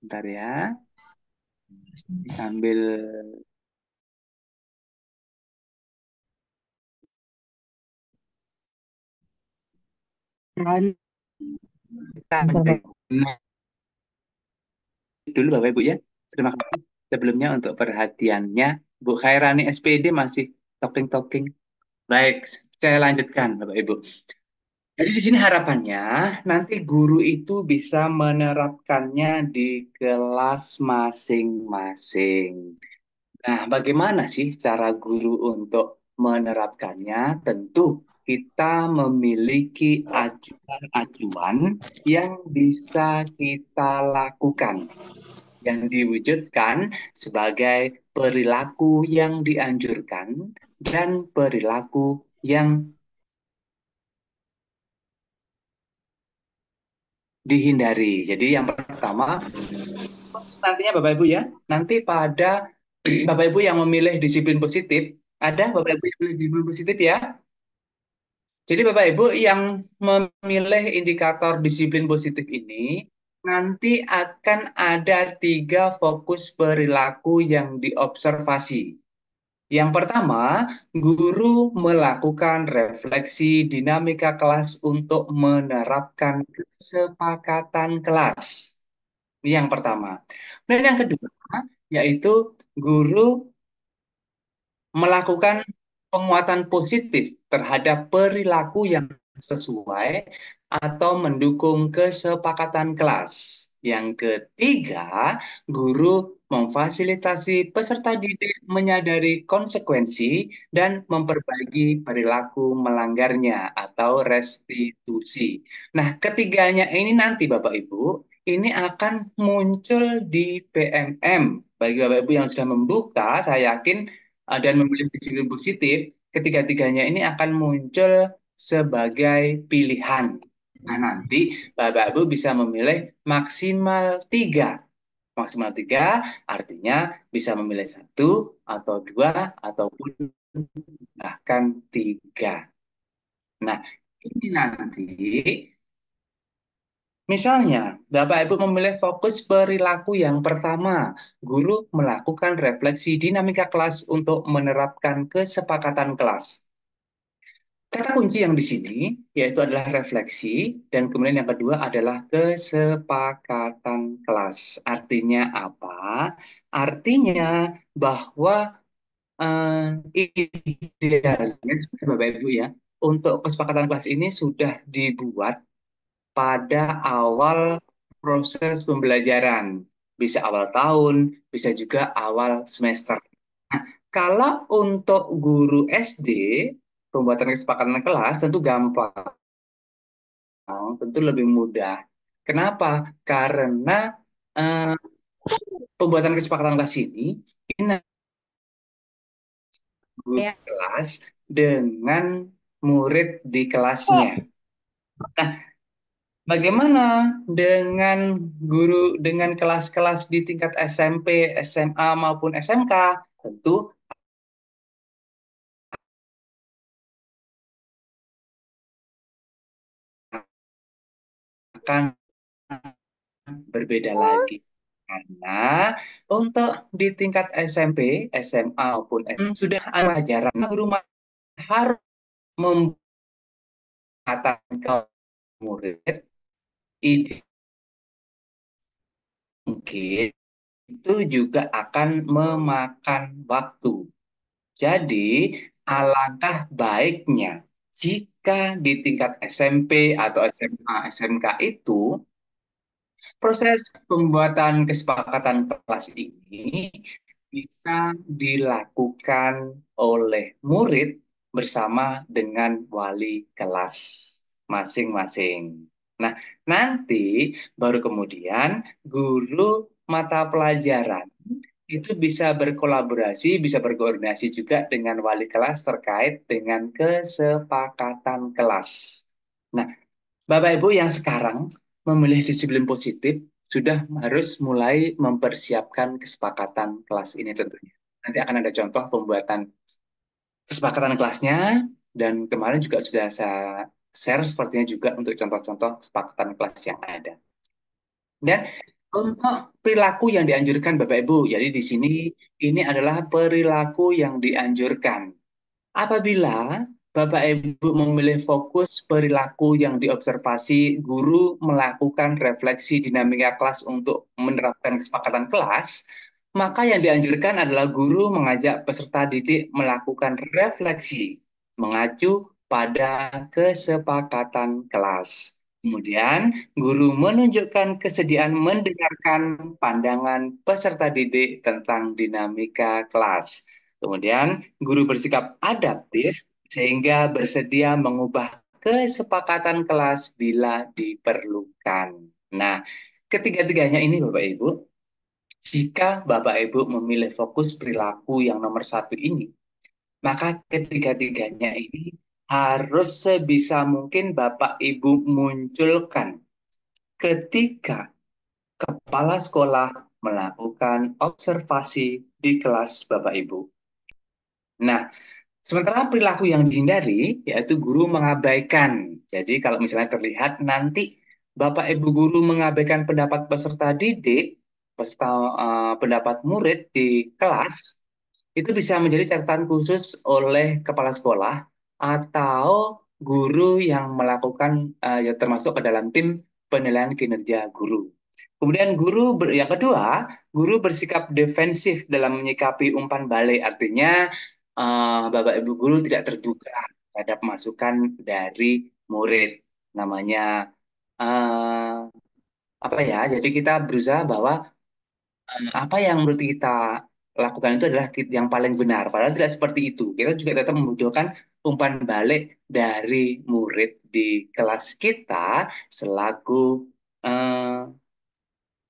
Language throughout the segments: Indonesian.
Bentar ya, sambil Kan, kita bentar, break Pak. dulu Bapak Ibu ya. Terima kasih sebelumnya untuk perhatiannya. Bu Khairani SPD masih talking-talking. Baik, saya lanjutkan Bapak Ibu. Jadi di sini harapannya nanti guru itu bisa menerapkannya di kelas masing-masing. Nah, bagaimana sih cara guru untuk menerapkannya? Tentu kita memiliki ajuan-ajuan yang bisa kita lakukan, yang diwujudkan sebagai perilaku yang dianjurkan dan perilaku yang dihindari. Jadi yang pertama, nantinya Bapak Ibu ya, nanti pada Bapak Ibu yang memilih disiplin positif, ada Bapak Ibu yang memilih disiplin positif ya. Jadi Bapak Ibu yang memilih indikator disiplin positif ini, nanti akan ada 3 fokus perilaku yang diobservasi. Yang pertama, guru melakukan refleksi dinamika kelas untuk menerapkan kesepakatan kelas. Ini yang pertama. Dan yang kedua, yaitu guru melakukan penguatan positif terhadap perilaku yang sesuai atau mendukung kesepakatan kelas. Yang ketiga, guru memfasilitasi peserta didik menyadari konsekuensi dan memperbaiki perilaku melanggarnya atau restitusi. Nah, ketiganya ini nanti Bapak Ibu, ini akan muncul di PMM. Bagi Bapak Ibu yang sudah membuka, saya yakin dan memilih disiplin positif, ketiga-tiganya ini akan muncul sebagai pilihan. Nah, nanti Bapak Ibu bisa memilih maksimal 3. Maksimal 3 artinya bisa memilih 1 atau 2 ataupun bahkan 3. Nah, ini nanti misalnya, Bapak Ibu memilih fokus perilaku yang pertama, guru melakukan refleksi dinamika kelas untuk menerapkan kesepakatan kelas. Kata kunci yang di sini yaitu adalah refleksi dan kemudian yang kedua adalah kesepakatan kelas. Artinya apa? Artinya bahwa idealnya Bapak Ibu ya, untuk kesepakatan kelas ini sudah dibuat pada awal proses pembelajaran. Bisa awal tahun, bisa juga awal semester. Nah, kalau untuk guru SD, pembuatan kesepakatan kelas tentu gampang, tentu lebih mudah. Kenapa? Karena eh, pembuatan kesepakatan kelas ini guru kelas dengan murid di kelasnya. Nah, bagaimana dengan guru dengan kelas-kelas di tingkat SMP, SMA maupun SMK? Tentu akan berbeda lagi. Karena untuk di tingkat SMP, SMA maupun SM sudah ada ajaran guru harus mematakan ke murid ide mungkin itu juga akan memakan waktu. Jadi, alangkah baiknya jika di tingkat SMP atau SMA, SMK itu proses pembuatan kesepakatan kelas ini bisa dilakukan oleh murid bersama dengan wali kelas masing-masing. Nah, nanti baru kemudian guru mata pelajaran itu bisa berkolaborasi, bisa berkoordinasi juga dengan wali kelas terkait dengan kesepakatan kelas. Nah, Bapak Ibu yang sekarang memilih disiplin positif sudah harus mulai mempersiapkan kesepakatan kelas ini tentunya. Nanti akan ada contoh pembuatan kesepakatan kelasnya dan kemarin juga sudah saya share sepertinya juga untuk contoh-contoh kesepakatan kelas yang ada. Dan untuk perilaku yang dianjurkan Bapak Ibu, jadi di sini ini adalah perilaku yang dianjurkan. Apabila Bapak Ibu memilih fokus perilaku yang diobservasi, guru melakukan refleksi dinamika kelas untuk menerapkan kesepakatan kelas, maka yang dianjurkan adalah guru mengajak peserta didik melakukan refleksi, mengacu pada kesepakatan kelas. Kemudian, guru menunjukkan kesediaan mendengarkan pandangan peserta didik tentang dinamika kelas. Kemudian, guru bersikap adaptif sehingga bersedia mengubah kesepakatan kelas bila diperlukan. Nah, ketiga-tiganya ini Bapak Ibu, jika Bapak Ibu memilih fokus perilaku yang nomor satu ini, maka ketiga-tiganya ini harus sebisa mungkin Bapak Ibu munculkan ketika kepala sekolah melakukan observasi di kelas Bapak Ibu. Nah, sementara perilaku yang dihindari, yaitu guru mengabaikan. Jadi kalau misalnya terlihat nanti Bapak Ibu guru mengabaikan pendapat peserta didik, peserta pendapat murid di kelas, itu bisa menjadi catatan khusus oleh kepala sekolah atau guru yang melakukan ya termasuk ke dalam tim penilaian kinerja guru. Kemudian yang kedua, guru bersikap defensif dalam menyikapi umpan balik. Artinya Bapak Ibu guru tidak terbuka terhadap masukan dari murid. Namanya eh, apa ya? Jadi kita berusaha bahwa apa yang menurut kita lakukan itu adalah yang paling benar. Padahal tidak seperti itu. Kita juga tetap membutuhkan umpan balik dari murid di kelas kita selaku eh,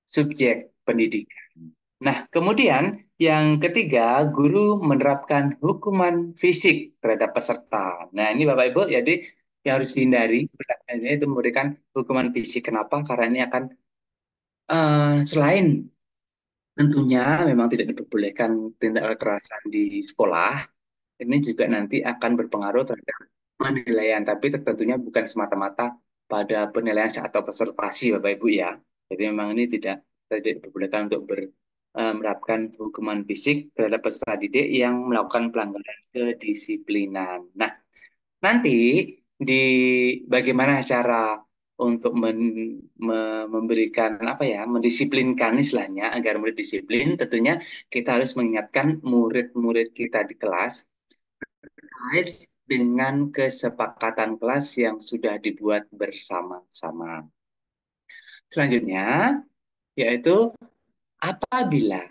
subjek pendidikan. Nah, kemudian yang ketiga, guru menerapkan hukuman fisik terhadap peserta. Nah, ini Bapak Ibu, jadi yang harus dihindari ini itu memberikan hukuman fisik. Kenapa? Karena ini akan selain tentunya memang tidak diperbolehkan tindak kekerasan di sekolah, ini juga nanti akan berpengaruh terhadap penilaian, tapi tentunya bukan semata-mata pada penilaian atau observasi Bapak Ibu ya. Jadi memang ini tidak diperbolehkan untuk menerapkan hukuman fisik terhadap peserta didik yang melakukan pelanggaran kedisiplinan. Nah, nanti di bagaimana cara untuk memberikan apa ya, mendisiplinkan istilahnya agar murid disiplin, tentunya kita harus mengingatkan murid-murid kita di kelas terkait dengan kesepakatan kelas yang sudah dibuat bersama-sama. Selanjutnya, yaitu apabila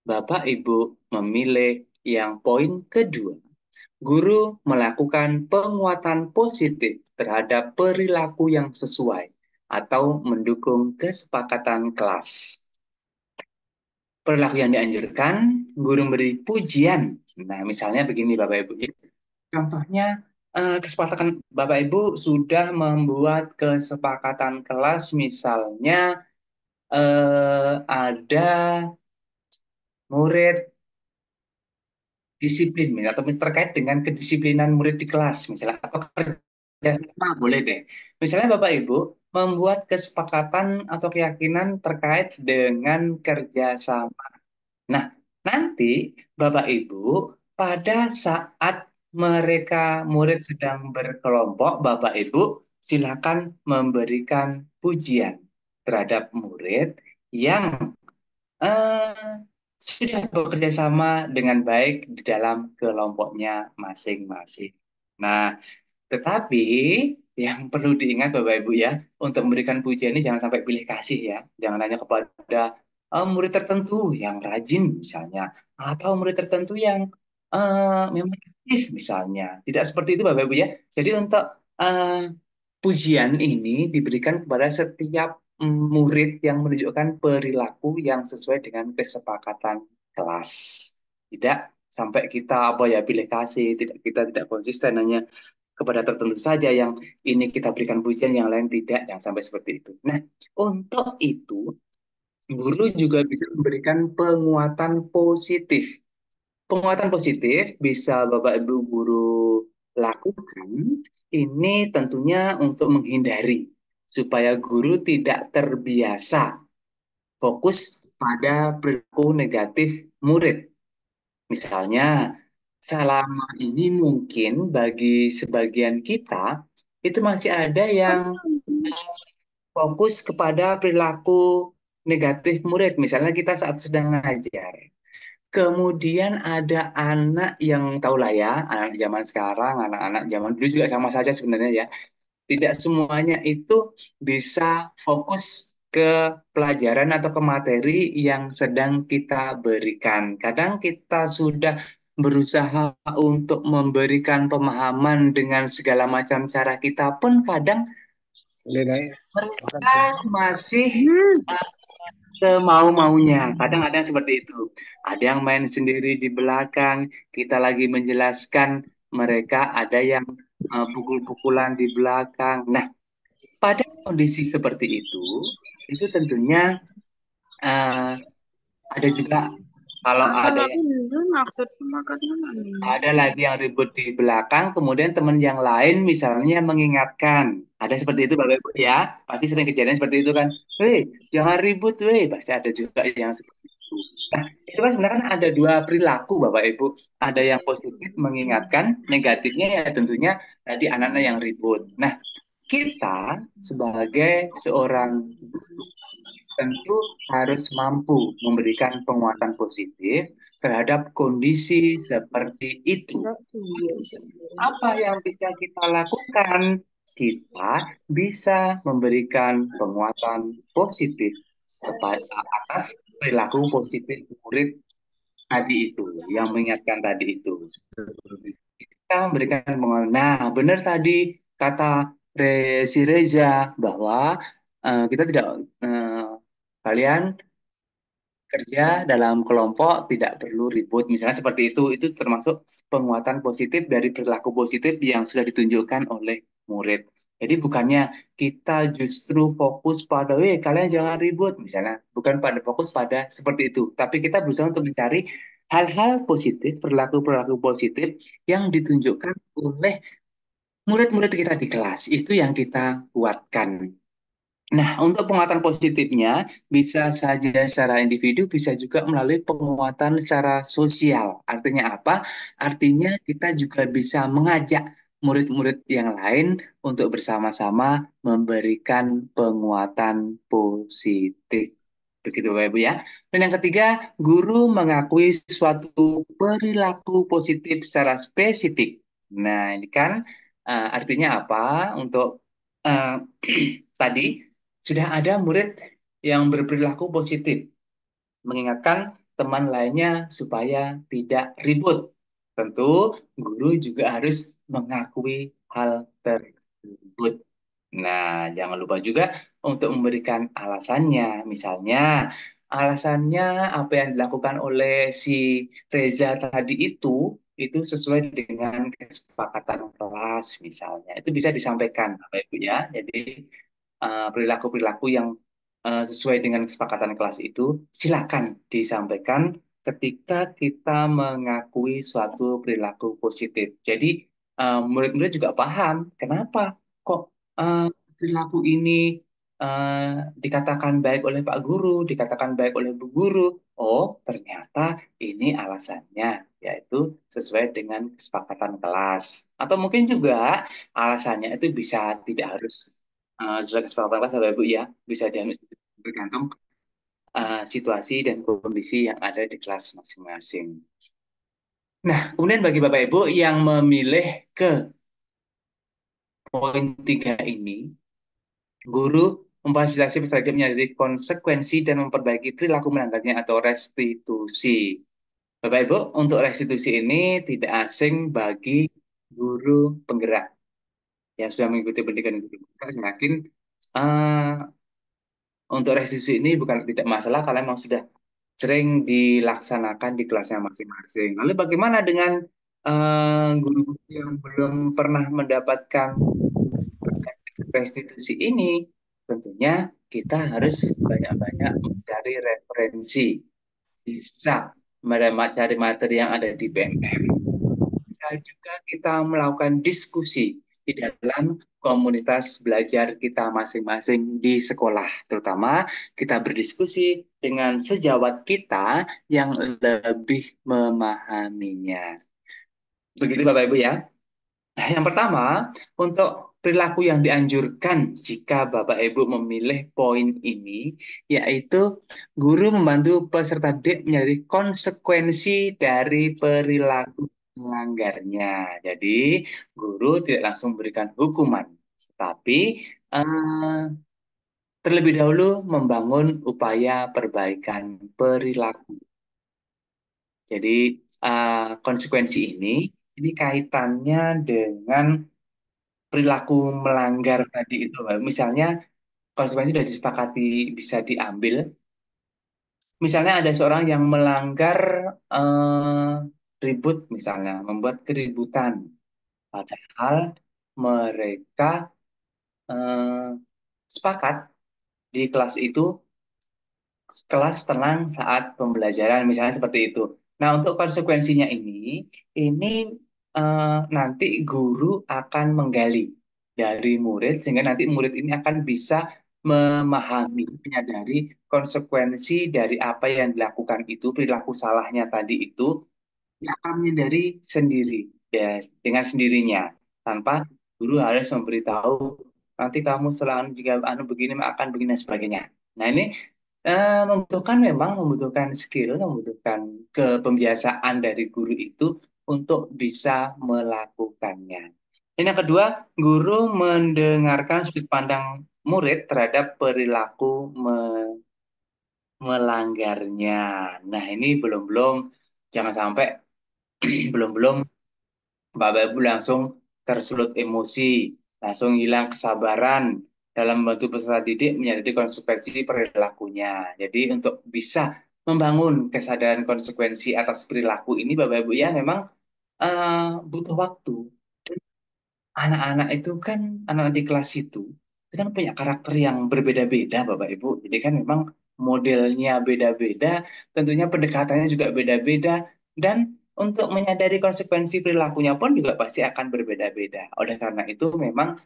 Bapak Ibu memilih yang poin kedua, guru melakukan penguatan positif terhadap perilaku yang sesuai atau mendukung kesepakatan kelas. Perilaku yang dianjurkan, guru memberi pujian. Nah, misalnya begini Bapak Ibu. Contohnya, kesepakatan Bapak Ibu sudah membuat kesepakatan kelas, misalnya ada murid disiplin, atau terkait dengan kedisiplinan murid di kelas, misalnya, atau kerjasama, boleh deh. Misalnya Bapak Ibu membuat kesepakatan atau keyakinan terkait dengan kerjasama. Nah, nanti Bapak Ibu pada saat mereka murid sedang berkelompok, Bapak Ibu silakan memberikan pujian terhadap murid yang eh, sudah bekerja sama dengan baik di dalam kelompoknya masing-masing. Nah, tetapi yang perlu diingat Bapak Ibu ya, untuk memberikan pujian ini jangan sampai pilih kasih ya. Jangan hanya kepada murid tertentu yang rajin misalnya, atau murid tertentu yang memang aktif misalnya. Tidak seperti itu Bapak Ibu ya. Jadi untuk eh, pujian ini diberikan kepada setiap murid yang menunjukkan perilaku yang sesuai dengan kesepakatan kelas. Tidak sampai kita apa ya pilih kasih, kita tidak konsisten hanya kepada tertentu saja yang ini kita berikan pujian, yang lain tidak, yang sampai seperti itu. Nah, untuk itu guru juga bisa memberikan penguatan positif. Penguatan positif bisa Bapak Ibu guru lakukan ini tentunya untuk menghindari supaya guru tidak terbiasa fokus pada perilaku negatif murid. Misalnya, selama ini mungkin bagi sebagian kita itu masih ada yang fokus kepada perilaku negatif murid. Misalnya kita saat sedang mengajar. Kemudian ada anak yang tahulah ya, anak zaman sekarang, anak-anak zaman dulu juga sama saja sebenarnya ya. Tidak semuanya itu bisa fokus ke pelajaran atau ke materi yang sedang kita berikan. Kadang kita sudah berusaha untuk memberikan pemahaman dengan segala macam cara kita pun kadang mereka masih semau-maunya. Kadang ada yang seperti itu. Ada yang main sendiri di belakang, kita lagi menjelaskan, mereka ada yang pukul-pukulan di belakang. Nah, pada kondisi seperti itu tentunya eh, ada juga kalau Akal ada aku yang nyusun maksud makanya ada lagi yang ribut di belakang, kemudian teman yang lain misalnya mengingatkan. Ada seperti itu Bapak Ibu ya, pasti sering kejadian seperti itu kan. Hei, jangan ribut, weh. Pasti ada juga yang seperti itu. Nah, itu kan sebenarnya ada dua perilaku Bapak Ibu. Ada yang positif mengingatkan, negatifnya ya tentunya tadi anak-anak yang ribut. Nah, kita sebagai seorang guru tentu harus mampu memberikan penguatan positif terhadap kondisi seperti itu. enggak sih. Apa yang bisa kita lakukan? Kita bisa memberikan penguatan positif kepada atas perilaku positif murid tadi itu, yang mengingatkan tadi itu. Kita memberikan penguatan. Nah, benar tadi kata si Reza bahwa kita tidak kalian kerja dalam kelompok tidak perlu ribut misalnya seperti itu termasuk penguatan positif dari perilaku positif yang sudah ditunjukkan oleh murid. Jadi bukannya kita justru fokus pada weh kalian jangan ribut misalnya, bukan pada fokus pada seperti itu, tapi kita berusaha untuk mencari hal-hal positif, perilaku-perilaku positif yang ditunjukkan oleh murid-murid kita di kelas, itu yang kita kuatkan. Nah, untuk penguatan positifnya bisa saja secara individu, bisa juga melalui penguatan secara sosial. Artinya apa? Artinya kita juga bisa mengajak murid-murid yang lain untuk bersama-sama memberikan penguatan positif. Begitu Bapak Ibu ya. Dan yang ketiga, guru mengakui suatu perilaku positif secara spesifik. Nah, ini kan artinya apa? Untuk eh, tadi sudah ada murid yang berperilaku positif, mengingatkan teman lainnya supaya tidak ribut. Tentu guru juga harus mengakui hal tersebut. Nah, jangan lupa juga untuk memberikan alasannya. Misalnya, alasannya apa yang dilakukan oleh si Reza tadi itu sesuai dengan kesepakatan kelas misalnya. Itu bisa disampaikan, Bapak Ibu ya. Jadi, perilaku-perilaku yang sesuai dengan kesepakatan kelas itu silakan disampaikan ketika kita mengakui suatu perilaku positif. Jadi murid-murid juga paham kenapa kok eh, perilaku ini eh, dikatakan baik oleh Pak Guru, dikatakan baik oleh Bu Guru. Oh, ternyata ini alasannya, yaitu sesuai dengan kesepakatan kelas. Atau mungkin juga alasannya itu bisa tidak harus sesuai kesepakatan kelas, Bapak Ibu ya, bisa bergantung situasi dan kondisi yang ada di kelas masing-masing. Nah, kemudian bagi Bapak Ibu yang memilih ke poin tiga ini, guru memfasilitasi peserta didik menyadari konsekuensi dan memperbaiki perilaku melanggarnya atau restitusi. Bapak Ibu, untuk restitusi ini tidak asing bagi guru penggerak yang sudah mengikuti pendidikan guru penggerak. Saya yakin eh, untuk restitusi ini bukan tidak masalah kalau memang sudah sering dilaksanakan di kelasnya masing-masing. Lalu bagaimana dengan guru yang belum pernah mendapatkan restitusi ini? Tentunya kita harus banyak-banyak mencari referensi. Bisa mencari materi yang ada di BMM. Bisa juga kita melakukan diskusi di dalam komunitas belajar kita masing-masing di sekolah. Terutama kita berdiskusi dengan sejawat kita yang lebih memahaminya. Begitu Bapak Ibu ya. Nah, yang pertama, untuk perilaku yang dianjurkan jika Bapak Ibu memilih poin ini, yaitu guru membantu peserta didik menyadari konsekuensi dari perilaku melanggarnya. Jadi, guru tidak langsung memberikan hukuman, tapi eh, terlebih dahulu membangun upaya perbaikan perilaku. Jadi, konsekuensi ini kaitannya dengan perilaku melanggar tadi itu, Mbak. Misalnya konsekuensi sudah disepakati bisa diambil. Misalnya ada seorang yang melanggar eh, ribut, misalnya membuat keributan, padahal mereka eh, sepakat di kelas itu kelas tenang saat pembelajaran, misalnya seperti itu. Nah, untuk konsekuensinya ini nanti guru akan menggali dari murid, sehingga nanti murid ini akan bisa memahami, menyadari konsekuensi dari apa yang dilakukan itu, perilaku salahnya tadi itu, dia akan menyadari sendiri, ya, dengan sendirinya, tanpa guru harus memberitahu, nanti kamu selalu jika anu begini akan begini dan sebagainya. Nah, ini membutuhkan skill, membutuhkan kepembiasaan dari guru itu untuk bisa melakukannya. Ini yang kedua, guru mendengarkan sudut pandang murid terhadap perilaku melanggarnya. Nah, ini belum-belum, jangan sampai belum-belum Bapak Ibu langsung tersulut emosi, langsung hilang kesabaran dalam membantu peserta didik menyadari konsekuensi perilakunya. Jadi untuk bisa membangun kesadaran konsekuensi atas perilaku ini, Bapak Ibu ya memang butuh waktu. Anak-anak itu kan, anak di kelas itu kan punya karakter yang berbeda-beda, Bapak Ibu. Jadi kan memang modelnya beda-beda, tentunya pendekatannya juga beda-beda, dan untuk menyadari konsekuensi perilakunya pun juga pasti akan berbeda-beda. Oleh karena itu memang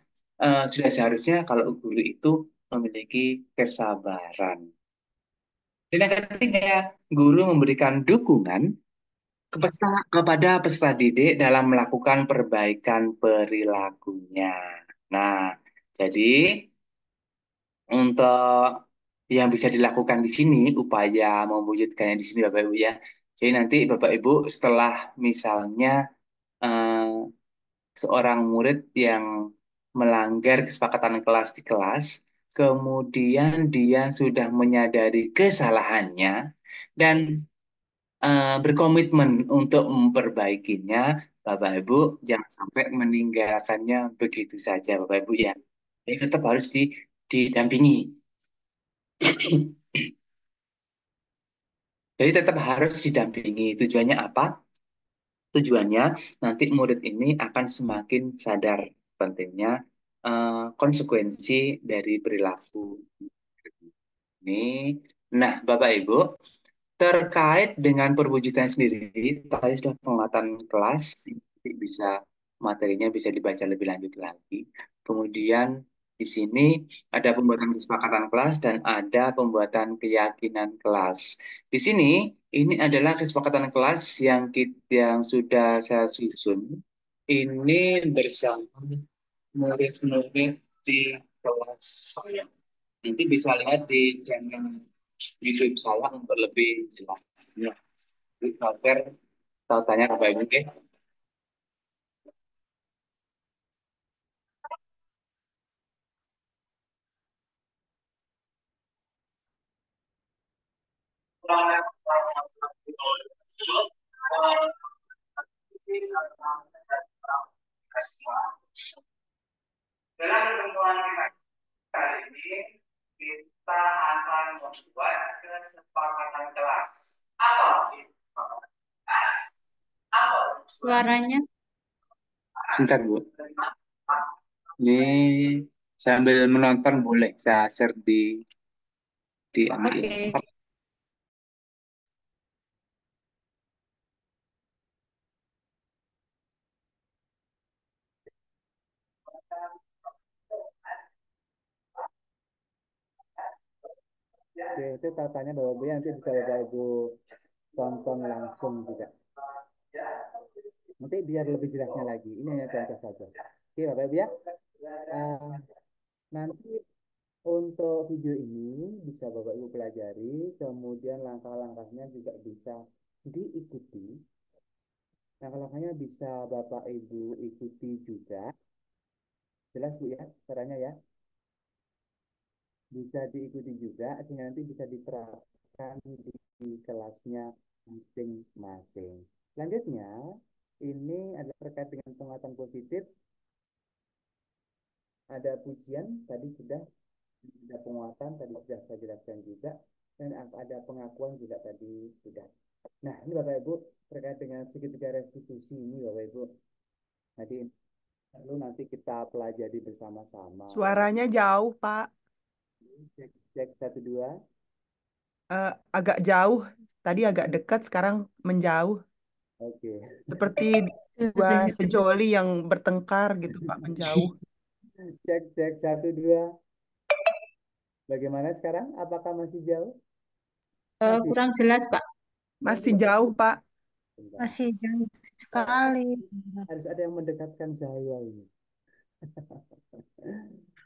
sudah seharusnya kalau guru itu memiliki kesabaran. Dan yang ketiga, guru memberikan dukungan kepada peserta didik dalam melakukan perbaikan perilakunya. Nah, jadi untuk yang bisa dilakukan di sini, upaya mewujudkannya di sini Bapak Ibu ya. Jadi nanti Bapak Ibu setelah misalnya eh, seorang murid yang melanggar kesepakatan kelas di kelas, kemudian dia sudah menyadari kesalahannya dan berkomitmen untuk memperbaikinya, Bapak Ibu jangan sampai meninggalkannya begitu saja, Bapak Ibu ya. Jadi tetap harus didampingi. Jadi tetap harus didampingi. Tujuannya apa? Tujuannya nanti murid ini akan semakin sadar pentingnya konsekuensi dari perilaku ini. Nah, Bapak Ibu, terkait dengan perwujudan sendiri, tadi sudah penguatan kelas, bisa materinya bisa dibaca lebih lanjut lagi. Kemudian di sini ada pembuatan kesepakatan kelas dan ada pembuatan keyakinan kelas. Di sini ini adalah kesepakatan kelas yang sudah saya susun. Ini bersama murid-murid di kelas saya. Nanti bisa lihat di channel YouTube saya untuk lebih jelas. Ya, di share tahu tanya Bapak Ibu ya. Dalam pertemuan kita kali ini, kita akan membuat kesepakatan kelas. Apa itu? Apa? Suaranya, Sebentar, Bu. Ini sambil menonton boleh saya share di anu ya. oke. Oke, itu tatanya Bapak Ibu nanti bisa Bapak Ibu tonton langsung juga. Nanti biar lebih jelasnya lagi. Ini hanya contoh saja. Oke, Bapak Ibu ya. Eh, nanti untuk video ini bisa Bapak Ibu pelajari, kemudian langkah-langkahnya juga bisa diikuti. Langkah-langkahnya bisa Bapak Ibu ikuti juga. Jelas Bu ya, caranya ya. Bisa diikuti juga, sehingga nanti bisa diterapkan di kelasnya masing-masing. Selanjutnya, ini adalah terkait dengan penguatan positif. Ada pujian, tadi sudah ada penguatan, tadi sudah saya jelaskan juga. Dan ada pengakuan juga tadi sudah. Nah, ini Bapak Ibu, terkait dengan segitiga restitusi ini Bapak Ibu. Jadi, lalu nanti kita pelajari bersama-sama Bapak Ibu. Suaranya jauh, Pak. Cek, cek, satu, dua. Agak jauh. Tadi agak dekat, sekarang menjauh. Oke. Seperti dua Terus sejoli yang bertengkar gitu, Pak, menjauh. Cek, cek, satu, dua. Bagaimana sekarang? Apakah masih jauh? Masih. kurang jelas, Pak. Masih Masih jauh, Pak. bentar. Masih jauh sekali. Harus ada yang mendekatkan saya ini.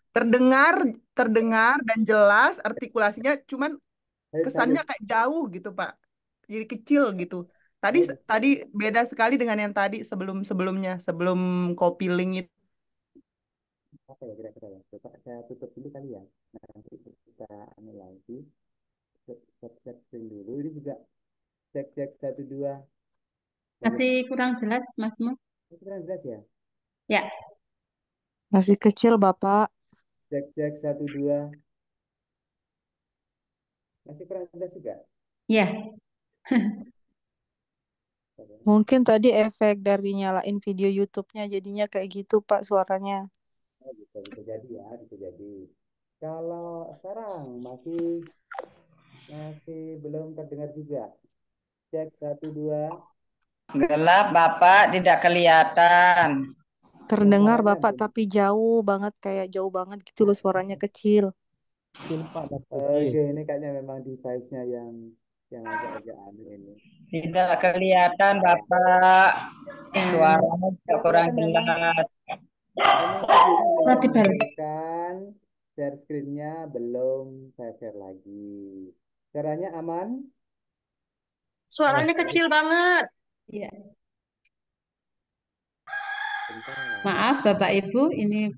Terdengar, terdengar dan jelas artikulasinya, cuman Ayo, kesannya lanjut. kayak jauh gitu, Pak. Jadi kecil gitu. Tadi Oh, tadi beda sekali dengan yang tadi sebelum-sebelumnya, sebelum copy link itu. apa ya kira-kira ya? Coba saya tutup dulu kali ya. Nanti kita anu lagi. Cek screen dulu. Ini juga cek cek satu dua. Masih Bagaimana? kurang jelas, Masmu? Ini kurang jelas ya? Ya, Masih kecil, Bapak. Cek cek satu dua. Masih kurang jelas juga. ya. Bagaimana? Mungkin tadi efek dari nyalain video YouTube-nya jadinya kayak gitu, Pak, suaranya. Oh, bisa jadi ya, bisa jadi. Kalau sekarang masih masih belum terdengar juga. Cek satu dua. Gelap, Bapak, tidak kelihatan. Terdengar, Suaranya Bapak, tapi jauh banget, kayak jauh banget gitu loh, suaranya kecil. Kecil Pak Mas Putih. oke, ini kayaknya memang device-nya yang agak-agak aneh ini. Tidak kelihatan, Bapak. Ya, Suaranya juga Oh, kurang kelihatan jelas. memang videonya belum surat saya dibales. munculkan, share screen-nya belum saya share lagi. Caranya aman? Mas Suaranya kecil banget. Ya. Bentar. Maaf, Bapak Ibu, ini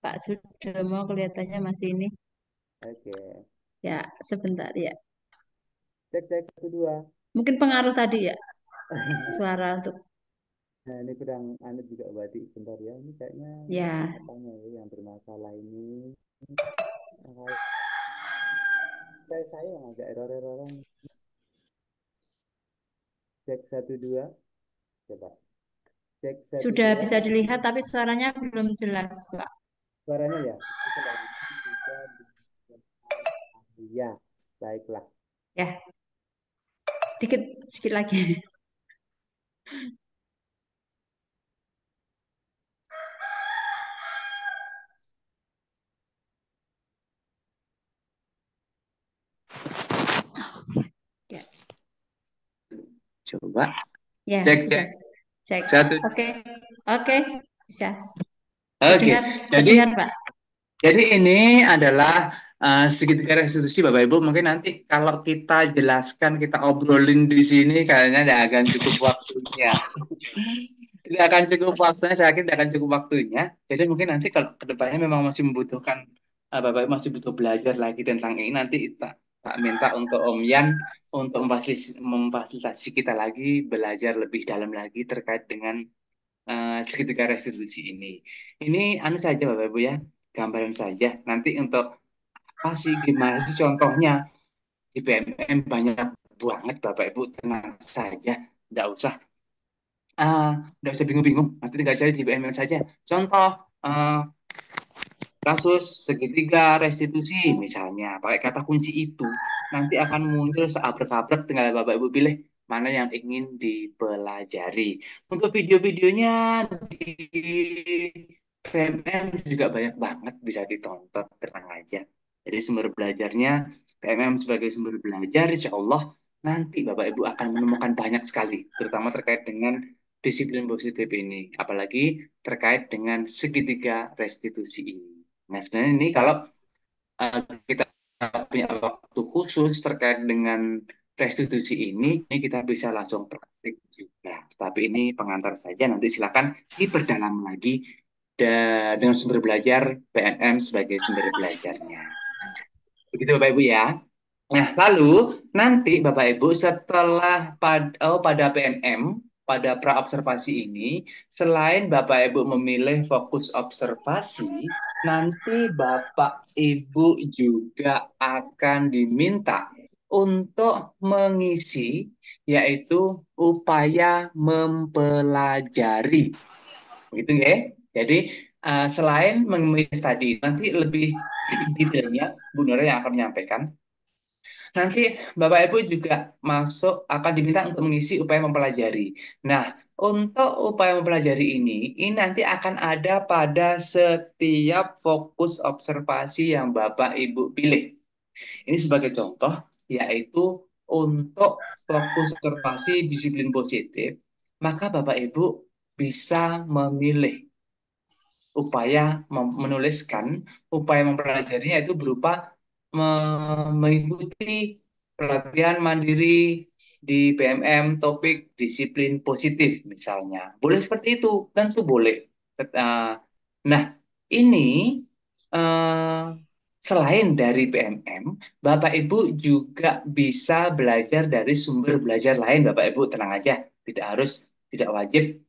Pak Sudomo kelihatannya masih ini. Oke. Ya, sebentar ya. Cek cek satu dua. Mungkin pengaruh tadi ya, suara untuk Nah, ini kurang aneh juga berarti sebentar ya. Ini kayaknya ya. apanya ya yang bermasalah ini. Saya yang agak error-erroran. Cek satu dua. Coba. Cek satu Sudah dua. bisa dilihat tapi suaranya belum jelas, Pak. Suaranya ya. Itu lagi bisa ya. Baiklah. Ya, dikit sedikit lagi. Ya, Coba ya cek sudah. cek Cek. satu. Oke. Oke, bisa. Oke, Terdengar, jadi terdengar, Pak. ini adalah segitiga restitusi Bapak Ibu. Mungkin nanti kalau kita jelaskan, kita obrolin di sini, kayaknya tidak akan cukup waktunya. Tidak akan cukup waktunya, saya yakin tidak akan cukup waktunya. Jadi mungkin nanti kalau kedepannya memang masih membutuhkan, Bapak Ibu masih butuh belajar lagi tentang ini, nanti tak minta untuk Om Yan untuk memfasilitasi kita lagi belajar lebih dalam lagi terkait dengan segitiga restitusi ini. Ini anu saja Bapak Ibu ya, gambaran saja. Nanti untuk apa sih, gimana sih contohnya di BMM banyak banget Bapak Ibu, tenang saja, tidak usah tidak usah bingung-bingung. Nanti tinggal cari di BMM saja. Contoh kasus segitiga restitusi misalnya, pakai kata kunci itu nanti akan muncul seabrek-abrek, tinggal Bapak Ibu pilih mana yang ingin dipelajari. Untuk video-videonya di PMM juga banyak banget bisa ditonton, tenang aja Jadi sumber belajarnya PMM sebagai sumber belajar, insya Allah nanti Bapak Ibu akan menemukan banyak sekali, terutama terkait dengan disiplin positif ini, apalagi terkait dengan segitiga restitusi ini. Nah, sebenarnya ini kalau kita punya waktu khusus terkait dengan restitusi ini kita bisa langsung praktik juga. Tapi ini pengantar saja, nanti silakan diperdalam lagi dengan sumber belajar PNM sebagai sumber belajarnya. Begitu Bapak Ibu ya. Nah, lalu nanti Bapak Ibu setelah pada PMM, pada praobservasi ini, selain Bapak Ibu memilih fokus observasi, nanti Bapak Ibu juga akan diminta untuk mengisi, yaitu upaya mempelajari. Begitu ya. Jadi selain memilih tadi, nanti lebih detailnya Bu Nora yang akan menyampaikan. Nanti Bapak Ibu juga akan diminta untuk mengisi upaya mempelajari. Nah, untuk upaya mempelajari ini nanti akan ada pada setiap fokus observasi yang Bapak Ibu pilih. Ini sebagai contoh, yaitu untuk fokus observasi disiplin positif, maka Bapak Ibu bisa memilih menuliskan upaya mempelajarinya itu berupa mengikuti pelatihan mandiri di PMM topik disiplin positif misalnya. Boleh seperti itu, tentu boleh. Nah, ini selain dari PMM, Bapak Ibu juga bisa belajar dari sumber belajar lain. Bapak Ibu tenang aja, tidak wajib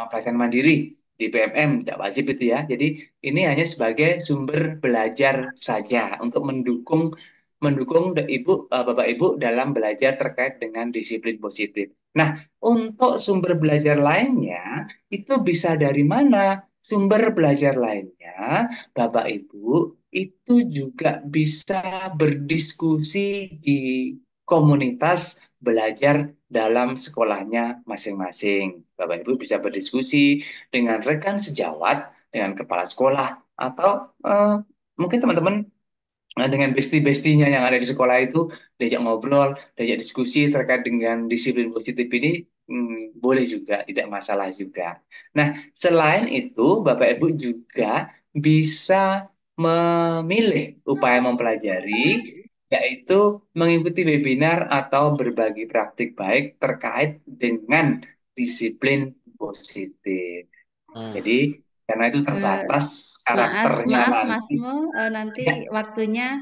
pelatihan mandiri di PMM, tidak wajib itu ya. Jadi ini hanya sebagai sumber belajar saja untuk mendukung Bapak Ibu dalam belajar terkait dengan disiplin positif. Nah, untuk sumber belajar lainnya itu bisa dari mana? Sumber belajar lainnya, Bapak Ibu itu juga bisa berdiskusi di komunitas belajar dalam sekolahnya masing-masing. Bapak Ibu bisa berdiskusi dengan rekan sejawat, dengan kepala sekolah, atau mungkin teman-teman dengan bestie-bestinya yang ada di sekolah itu diajak ngobrol, diajak diskusi terkait dengan disiplin positif ini boleh juga, tidak masalah juga. Nah, selain itu Bapak Ibu juga bisa memilih upaya mempelajari, yaitu mengikuti webinar atau berbagi praktik baik terkait dengan disiplin positif. Jadi karena itu terbatas karakternya Maaf Mas nanti. Mo, nanti Ya, waktunya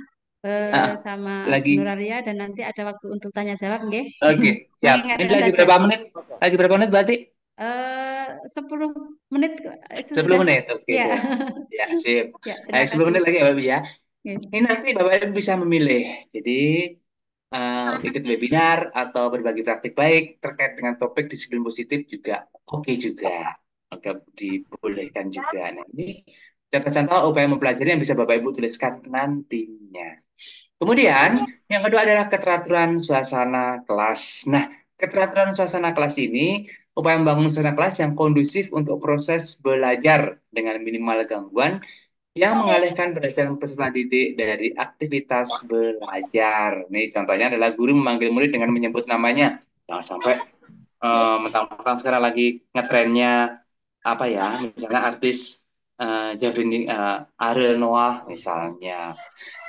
sama Bu lagi. Nuralia dan nanti ada waktu untuk tanya jawab, nggih? Oke, siap. Ini Mengingatkan lagi saja. berapa menit? Lagi berapa menit berarti? 10 menit itu 10 sudah. menit. Oke, Ya. siap. Ya, sip. Ya, terima 10 kasih. menit lagi ya, Bapak ya. Oke. Ini nanti Bapak Ibu bisa memilih. Jadi, ikut webinar atau berbagi praktik baik terkait dengan topik disiplin positif juga oke juga. Oke, dibolehkan juga. Nah, ini contoh upaya mempelajari yang bisa Bapak Ibu tuliskan nantinya. Kemudian, yang kedua adalah keteraturan suasana kelas. Nah, keteraturan suasana kelas ini upaya membangun suasana kelas yang kondusif untuk proses belajar dengan minimal gangguan yang mengalihkan perhatian peserta didik dari aktivitas belajar. Nih, contohnya adalah guru memanggil murid dengan menyebut namanya. Jangan sampai mentang-mentang sekarang lagi ngetrennya apa ya, misalnya artis Ariel Noah misalnya.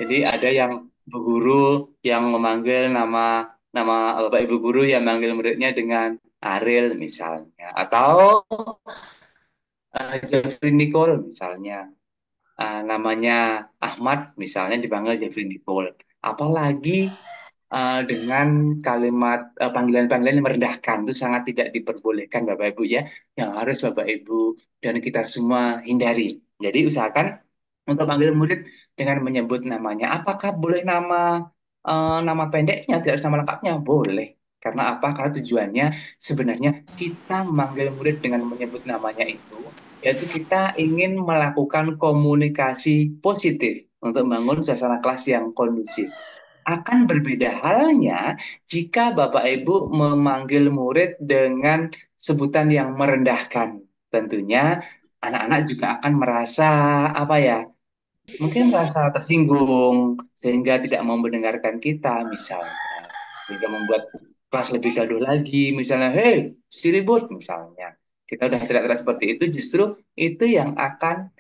Jadi ada yang bu guru yang memanggil nama nama bapak ibu guru yang manggil muridnya dengan Ariel misalnya, atau Jeffrey Nicole misalnya. Namanya Ahmad misalnya dipanggil Jeffrey Nicole. Apalagi dengan kalimat panggilan-panggilan yang merendahkan itu sangat tidak diperbolehkan Bapak Ibu ya, yang harus Bapak Ibu dan kita semua hindari. Jadi usahakan untuk panggil murid dengan menyebut namanya. Apakah boleh nama pendeknya, tidak harus nama lengkapnya? Boleh. Karena apa? Karena tujuannya sebenarnya kita memanggil murid dengan menyebut namanya itu, yaitu kita ingin melakukan komunikasi positif untuk membangun suasana kelas yang kondusif. Akan berbeda halnya jika Bapak Ibu memanggil murid dengan sebutan yang merendahkan. Tentunya anak-anak juga akan merasa apa ya? mungkin merasa tersinggung sehingga tidak mau mendengarkan kita misalnya, sehingga membuat kelas lebih gaduh lagi misalnya, hei si ribut misalnya, kita udah teriak-teriak seperti itu, justru itu yang akan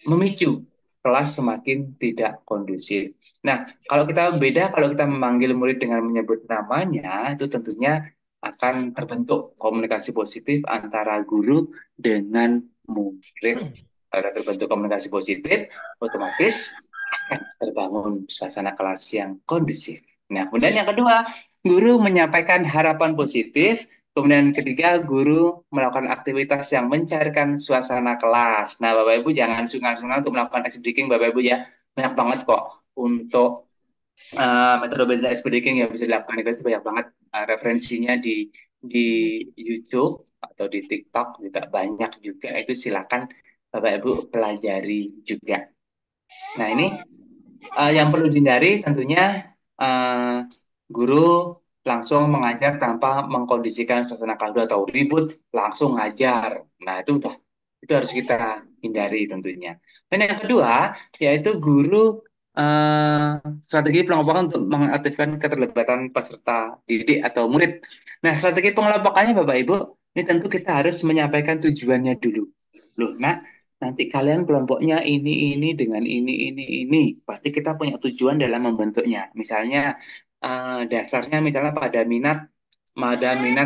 memicu kelas semakin tidak kondusif. Nah, kalau kita beda, kalau kita memanggil murid dengan menyebut namanya, itu tentunya akan terbentuk komunikasi positif antara guru dengan murid. Kalau terbentuk komunikasi positif, otomatis akan terbangun suasana kelas yang kondusif. Nah, kemudian yang kedua, guru menyampaikan harapan positif. Kemudian ketiga, guru melakukan aktivitas yang mencairkan suasana kelas. Nah, Bapak Ibu jangan sungkan-sungkan untuk melakukan ice breaking, Bapak Ibu ya. Banyak banget kok untuk metode ice breaking yang bisa dilakukan itu banyak banget referensinya di YouTube atau di TikTok juga banyak juga. Itu silakan Bapak Ibu pelajari juga. Nah, ini yang perlu dihindari tentunya guru langsung mengajar tanpa mengkondisikan suasana kelas atau ribut langsung ngajar. Nah, itu harus kita hindari tentunya. Dan yang kedua yaitu guru strategi pengelompokan untuk mengaktifkan keterlibatan peserta didik atau murid. Nah, strategi pengelompokannya Bapak Ibu, ini tentu kita harus menyampaikan tujuannya dulu. Loh, nah, nanti kalian kelompoknya ini dengan ini. Pasti kita punya tujuan dalam membentuknya. Misalnya dasarnya misalnya pada minat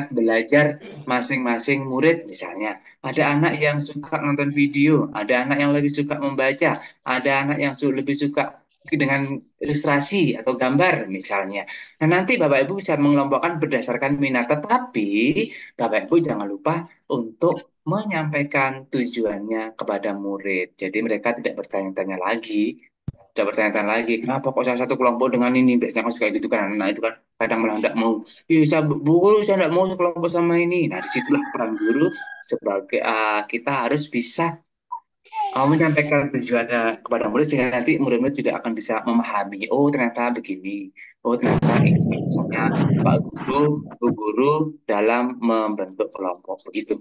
belajar masing-masing murid misalnya. Ada anak yang suka nonton video, ada anak yang lebih suka membaca, ada anak yang lebih suka dengan ilustrasi atau gambar misalnya. Nah, nanti Bapak Ibu bisa mengelompokkan berdasarkan minat, tetapi Bapak Ibu jangan lupa untuk menyampaikan tujuannya kepada murid. Jadi mereka tidak bertanya-tanya lagi, kenapa kok salah satu kelompok dengan ini, biasanya suka gitu kan, nah itu kan kadang malah tidak mau, iya guru saya tidak mau sekelompok sama ini. Nah, disitulah peran guru sebagai kita harus bisa menyampaikan tujuannya kepada murid sehingga nanti murid-murid tidak akan bisa memahami, oh ternyata begini, oh ternyata ini misalnya Pak Guru, Bu Guru dalam membentuk kelompok begitu.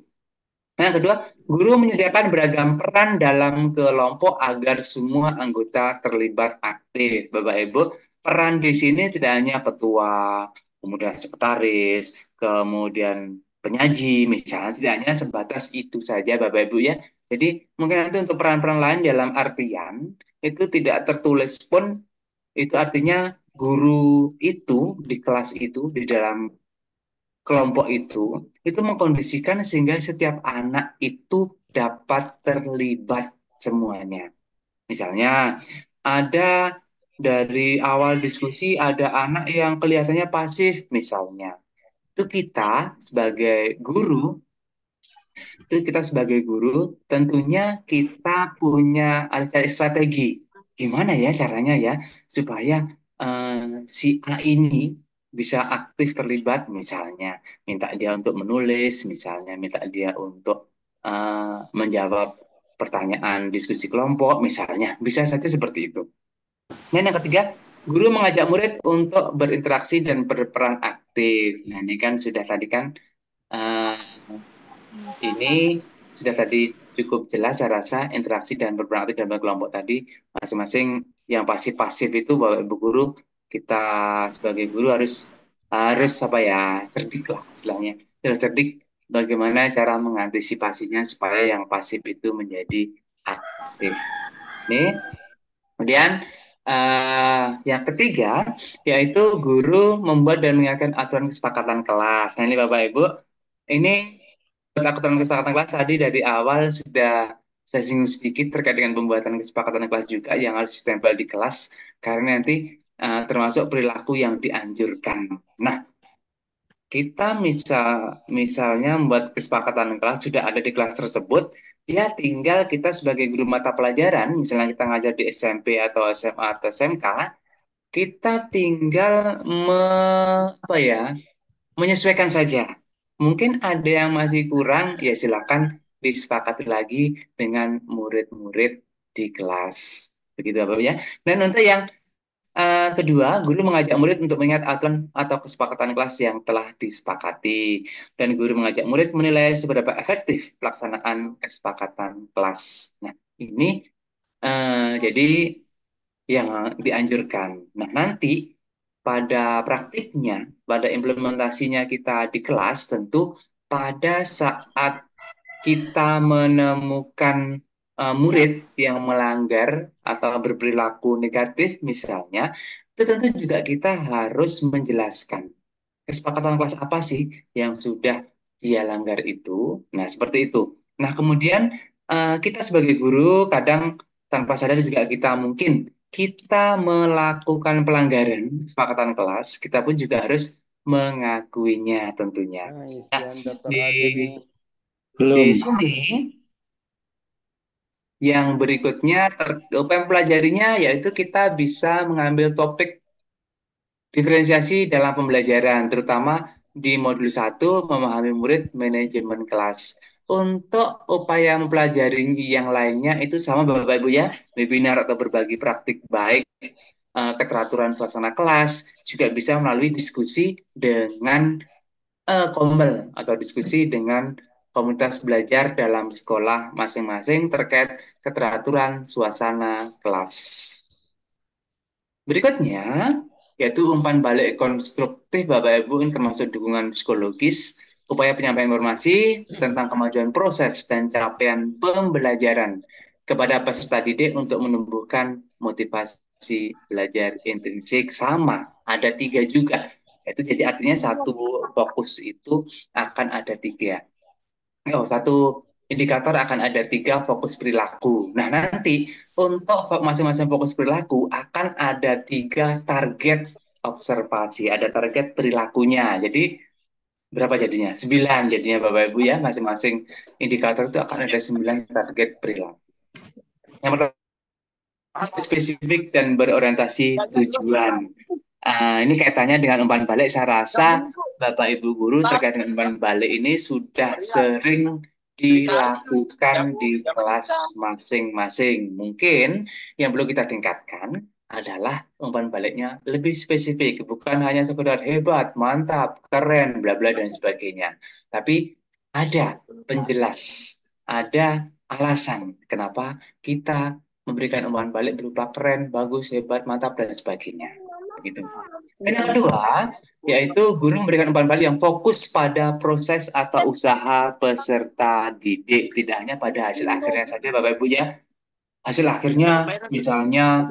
Nah, yang kedua, guru menyediakan beragam peran dalam kelompok agar semua anggota terlibat aktif. Bapak Ibu, peran di sini tidak hanya ketua, kemudian sekretaris, kemudian penyaji, misalnya tidak hanya sebatas itu saja, Bapak Ibu ya. Jadi mungkin nanti untuk peran-peran lain dalam artian itu tidak tertulis pun, itu artinya guru itu di kelas itu di dalam kelompok itu mengkondisikan sehingga setiap anak itu dapat terlibat semuanya. Misalnya, ada dari awal diskusi ada anak yang kelihatannya pasif misalnya. Itu kita sebagai guru tentunya kita punya ada strategi. Gimana ya caranya ya supaya si A ini bisa aktif terlibat, misalnya minta dia untuk menulis, misalnya minta dia untuk menjawab pertanyaan diskusi kelompok, misalnya bisa saja seperti itu. Dan yang ketiga, guru mengajak murid untuk berinteraksi dan berperan aktif. Nah, ini kan sudah tadi kan eh, ini sudah tadi cukup jelas saya rasa interaksi dan berperan aktif dalam kelompok tadi masing-masing. Yang pasif-pasif itu Bapak Ibu guru, kita sebagai guru harus harus apa ya, cerdik lah istilahnya, harus cerdik bagaimana cara mengantisipasinya supaya yang pasif itu menjadi aktif. Nih, kemudian yang ketiga yaitu guru membuat dan mengingatkan aturan kesepakatan kelas. Nah, ini Bapak Ibu, ini aturan kesepakatan kelas tadi dari awal sudah saya singgung sedikit terkait dengan pembuatan kesepakatan kelas juga yang harus ditempel di kelas karena nanti termasuk perilaku yang dianjurkan. Nah, kita misalnya membuat kesepakatan kelas sudah ada di kelas tersebut, ya tinggal kita sebagai guru mata pelajaran, misalnya kita ngajar di SMP atau SMA atau SMK, kita tinggal menyesuaikan saja. Mungkin ada yang masih kurang, ya silakan disepakati lagi dengan murid-murid di kelas. Begitu Bapak ya. Dan untuk yang kedua, guru mengajak murid untuk mengingat aturan atau kesepakatan kelas yang telah disepakati. Dan guru mengajak murid menilai seberapa efektif pelaksanaan kesepakatan kelas. Nah, ini Jadi yang dianjurkan. Nah, nanti pada praktiknya, pada implementasinya kita di kelas, tentu pada saat kita menemukan murid yang melanggar atau berperilaku negatif misalnya, itu tentu juga kita harus menjelaskan kesepakatan kelas apa sih yang sudah dia langgar itu. Nah, seperti itu. Nah, kemudian kita sebagai guru kadang tanpa sadar juga kita mungkin kita melakukan pelanggaran kesepakatan kelas, kita pun juga harus mengakuinya tentunya. Nah, Nah, isian dokter di, Ade nih. di Belum. sini yang berikutnya apa yang pelajarinya yaitu kita bisa mengambil topik diferensiasi dalam pembelajaran, terutama di modul 1 memahami murid manajemen kelas. Untuk upaya mempelajari yang lainnya itu sama Bapak Ibu ya, webinar atau berbagi praktik baik, keteraturan suasana kelas, juga bisa melalui diskusi dengan Komel atau diskusi dengan komunitas belajar dalam sekolah masing-masing terkait keteraturan suasana kelas. Berikutnya, yaitu umpan balik konstruktif Bapak Ibu ini termasuk dukungan psikologis, upaya penyampaian informasi tentang kemajuan proses dan capaian pembelajaran kepada peserta didik untuk menumbuhkan motivasi belajar intrinsik sama. Ada 3 juga. Itu jadi artinya satu fokus itu akan ada 3. Satu indikator akan ada 3 fokus perilaku. Nah, nanti untuk masing-masing fokus perilaku akan ada 3 target observasi, ada target perilakunya. Jadi berapa jadinya? 9 jadinya Bapak Ibu ya, masing-masing indikator itu akan ada 9 target perilaku. Yang pertama spesifik dan berorientasi tujuan. Ini kaitannya dengan umpan balik, saya rasa Bapak Ibu guru terkait dengan umpan balik ini sudah sering dilakukan di kelas masing-masing. Mungkin yang perlu kita tingkatkan adalah umpan baliknya lebih spesifik, bukan hanya sekedar hebat, mantap, keren, bla bla dan sebagainya. Tapi ada penjelas, ada alasan kenapa kita memberikan umpan balik berupa keren, bagus, hebat, mantap dan sebagainya. Begitu. Dan yang kedua, yaitu guru memberikan umpan balik yang fokus pada proses atau usaha peserta didik, tidak hanya pada hasil akhirnya saja Bapak Ibu ya. Hasil akhirnya misalnya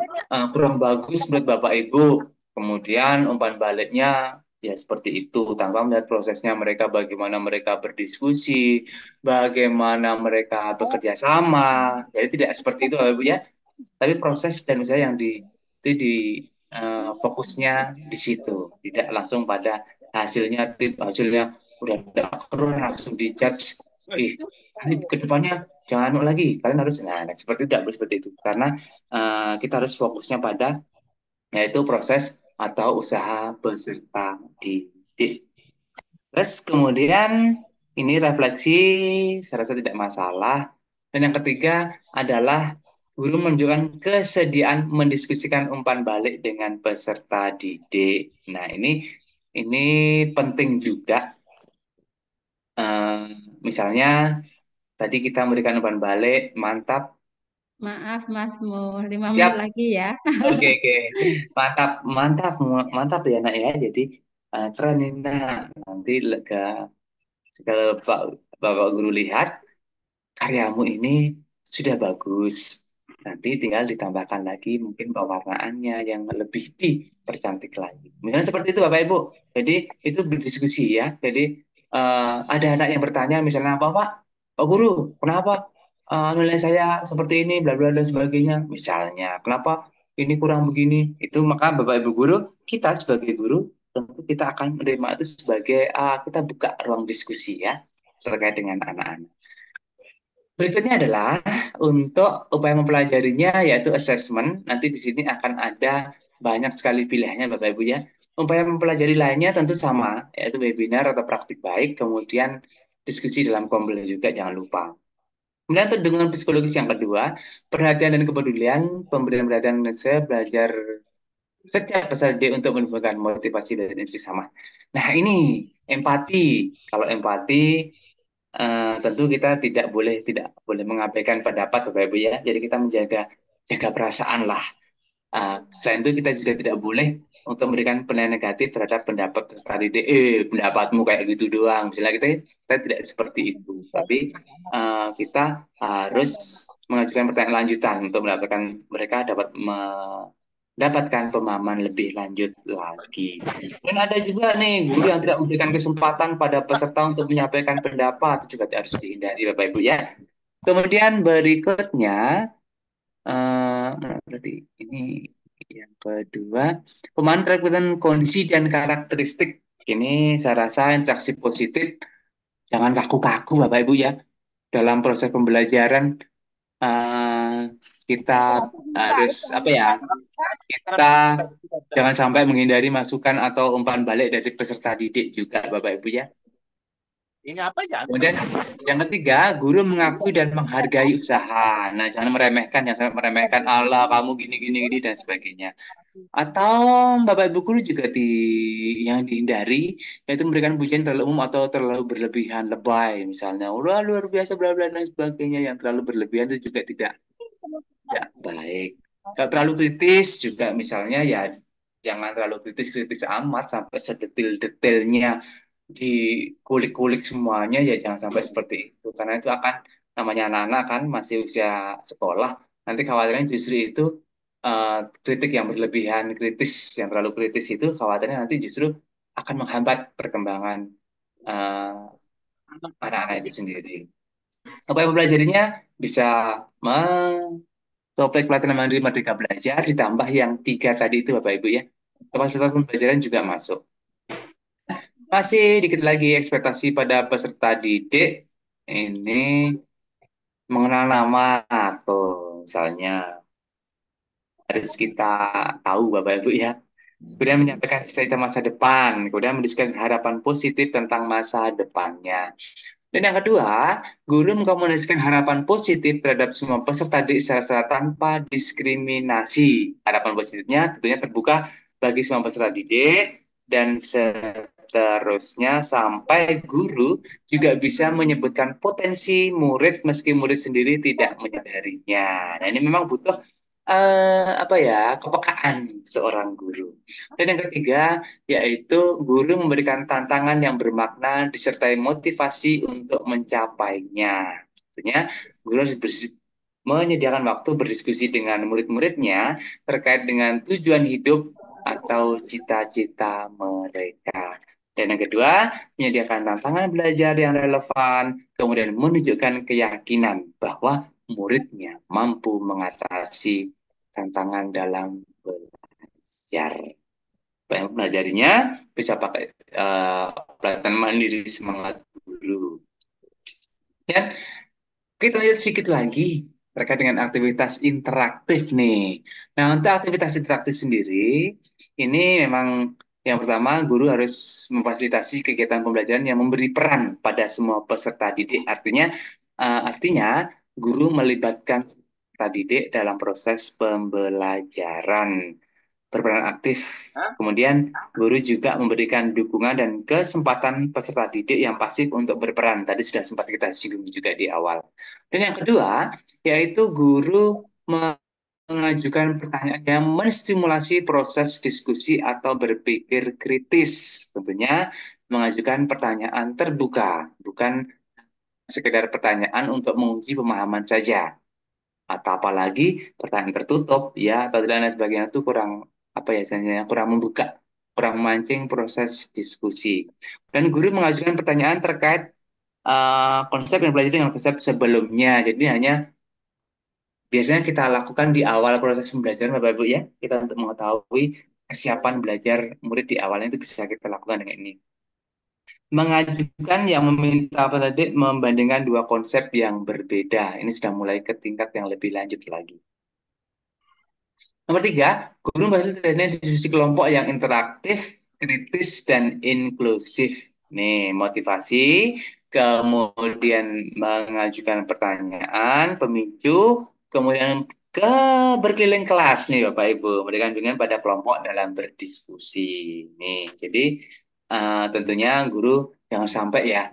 kurang bagus menurut Bapak Ibu, kemudian umpan baliknya ya seperti itu, tanpa melihat prosesnya mereka, bagaimana mereka berdiskusi, bagaimana mereka bekerja sama. Jadi tidak seperti itu Bapak Ibu ya. Tapi proses dan usaha yang itu fokusnya di situ, tidak langsung pada hasilnya. Hasilnya udah keren langsung dijudge, nanti kedepannya jangan lagi, kalian harus seperti itu, tidak seperti itu, karena kita harus fokusnya pada yaitu proses atau usaha peserta didik. Terus kemudian ini refleksi, saya rasa tidak masalah. Dan yang ketiga adalah guru menunjukkan kesediaan mendiskusikan umpan balik dengan peserta didik. Nah, ini penting juga. Misalnya tadi kita memberikan umpan balik, mantap. Maaf Mas, mau 5 menit Siap. lagi ya. Oke. Mantap, mantap, mantap ya nak ya. Jadi keren ini nak. Nanti kalau Bapak Guru lihat karyamu ini sudah bagus. Nanti tinggal ditambahkan lagi mungkin pewarnaannya yang lebih dipercantik lagi. Misalnya seperti itu Bapak Ibu. Jadi itu berdiskusi ya. Jadi ada anak yang bertanya misalnya apa Pak Guru, kenapa nilai saya seperti ini, bla bla dan sebagainya. Misalnya, kenapa ini kurang begini? Itu maka Bapak Ibu guru, kita sebagai guru tentu kita akan menerima itu sebagai kita buka ruang diskusi ya terkait dengan anak-anak. Berikutnya adalah untuk upaya mempelajarinya yaitu assessment. Nanti di sini akan ada banyak sekali pilihannya Bapak Ibu ya. Upaya mempelajari lainnya tentu sama, yaitu webinar atau praktik baik, kemudian diskusi dalam kompleks juga jangan lupa. Kemudian untuk dengan psikologis yang kedua, perhatian dan kepedulian, pemberian perhatian saya belajar setiap peserta didik untuk menumbuhkan motivasi dan insting sama. Nah ini empati. Kalau empati tentu kita tidak boleh mengabaikan pendapat Bapak Ibu ya. Jadi kita menjaga jaga perasaan lah. Selain itu kita juga tidak boleh untuk memberikan penilaian negatif terhadap pendapat peserta didik. Pendapatmu kayak gitu doang. Misalnya kita tidak seperti itu, tapi kita harus mengajukan pertanyaan lanjutan untuk mendapatkan mereka dapat mendapatkan pemahaman lebih lanjut lagi. Dan ada juga nih guru yang tidak memberikan kesempatan pada peserta untuk menyampaikan pendapat, itu juga harus dihindari Bapak Ibu ya. Kemudian berikutnya berarti ini yang kedua, pemahaman terkait kondisi dan karakteristik. Ini saya rasa interaksi positif, jangan kaku-kaku Bapak Ibu ya. Dalam proses pembelajaran kita harus apa ya? Kita jangan sampai menghindari masukan atau umpan balik dari peserta didik juga Bapak Ibu ya. Ini apa ya? Kemudian yang ketiga, guru mengakui dan menghargai usaha. Nah, jangan meremehkan, jangan sampai meremehkan Allah, kamu gini dan sebagainya. Atau Bapak Ibu guru juga yang dihindari yaitu memberikan pujian terlalu umum atau terlalu berlebihan, lebay misalnya. Wah, luar biasa bla bla dan sebagainya, yang terlalu berlebihan itu juga tidak baik. Kalau terlalu kritis juga misalnya ya jangan terlalu kritis amat sampai sedetil-detilnya dikulik-kulik semuanya, ya jangan sampai seperti itu karena itu akan, namanya anak-anak kan masih usia sekolah, nanti khawatirnya justru itu kritik yang berlebihan, yang terlalu kritis itu khawatirnya nanti justru akan menghambat perkembangan anak-anak itu sendiri. Apa yang mempelajarinya bisa topik pelatihan mandiri Merdeka Belajar ditambah yang 3 tadi itu Bapak Ibu ya. Kapasitas pembelajaran juga masuk. Masih dikit lagi ekspektasi pada peserta didik. Ini mengenal nama atau misalnya harus kita tahu Bapak Ibu ya. Kemudian menyampaikan cerita masa depan, kemudian mendiskusikan harapan positif tentang masa depannya. Dan yang kedua, guru mengkomunikasikan harapan positif terhadap semua peserta didik secara tanpa diskriminasi. Harapan positifnya tentunya terbuka bagi semua peserta didik dan seterusnya sampai guru juga bisa menyebutkan potensi murid meski murid sendiri tidak menyadarinya. Nah, ini memang butuh kepekaan seorang guru. Dan yang ketiga, yaitu guru memberikan tantangan yang bermakna disertai motivasi untuk mencapainya. Tentunya guru harus menyediakan waktu berdiskusi dengan murid-muridnya terkait dengan tujuan hidup atau cita-cita mereka. Dan yang kedua, menyediakan tantangan belajar yang relevan, kemudian menunjukkan keyakinan bahwa muridnya mampu mengatasi tantangan dalam belajar. Pelajarinya bisa pakai pelatihan mandiri semangat guru. Dan kita lihat sedikit lagi terkait dengan aktivitas interaktif nih. Nah, untuk aktivitas interaktif sendiri, ini memang yang pertama guru harus memfasilitasi kegiatan pembelajaran yang memberi peran pada semua peserta didik. Artinya guru melibatkan peserta didik dalam proses pembelajaran, berperan aktif. Kemudian guru juga memberikan dukungan dan kesempatan peserta didik yang pasif untuk berperan. Tadi sudah sempat kita singgung juga di awal. Dan yang kedua, yaitu guru mengajukan pertanyaan yang menstimulasi proses diskusi atau berpikir kritis. Tentunya mengajukan pertanyaan terbuka, bukan sekedar pertanyaan untuk menguji pemahaman saja. Atau apalagi pertanyaan tertutup ya atau dan lain sebagainya itu kurang kurang membuka, kurang memancing proses diskusi. Dan guru mengajukan pertanyaan terkait konsep yang belajar dengan konsep sebelumnya. Jadi hanya biasanya kita lakukan di awal proses pembelajaran Bapak Ibu ya. Kita untuk mengetahui kesiapan belajar murid di awalnya itu bisa kita lakukan dengan ini. Mengajukan yang meminta peserta didik membandingkan dua konsep yang berbeda. Ini sudah mulai ke tingkat yang lebih lanjut lagi. Nomor 3, guru memfasilitasi diskusi kelompok yang interaktif, kritis, dan inklusif. Nih, motivasi, kemudian mengajukan pertanyaan, pemicu, kemudian berkeliling kelas nih Bapak Ibu, memberikan bimbingan pada kelompok dalam berdiskusi. Nih, jadi tentunya guru jangan sampai ya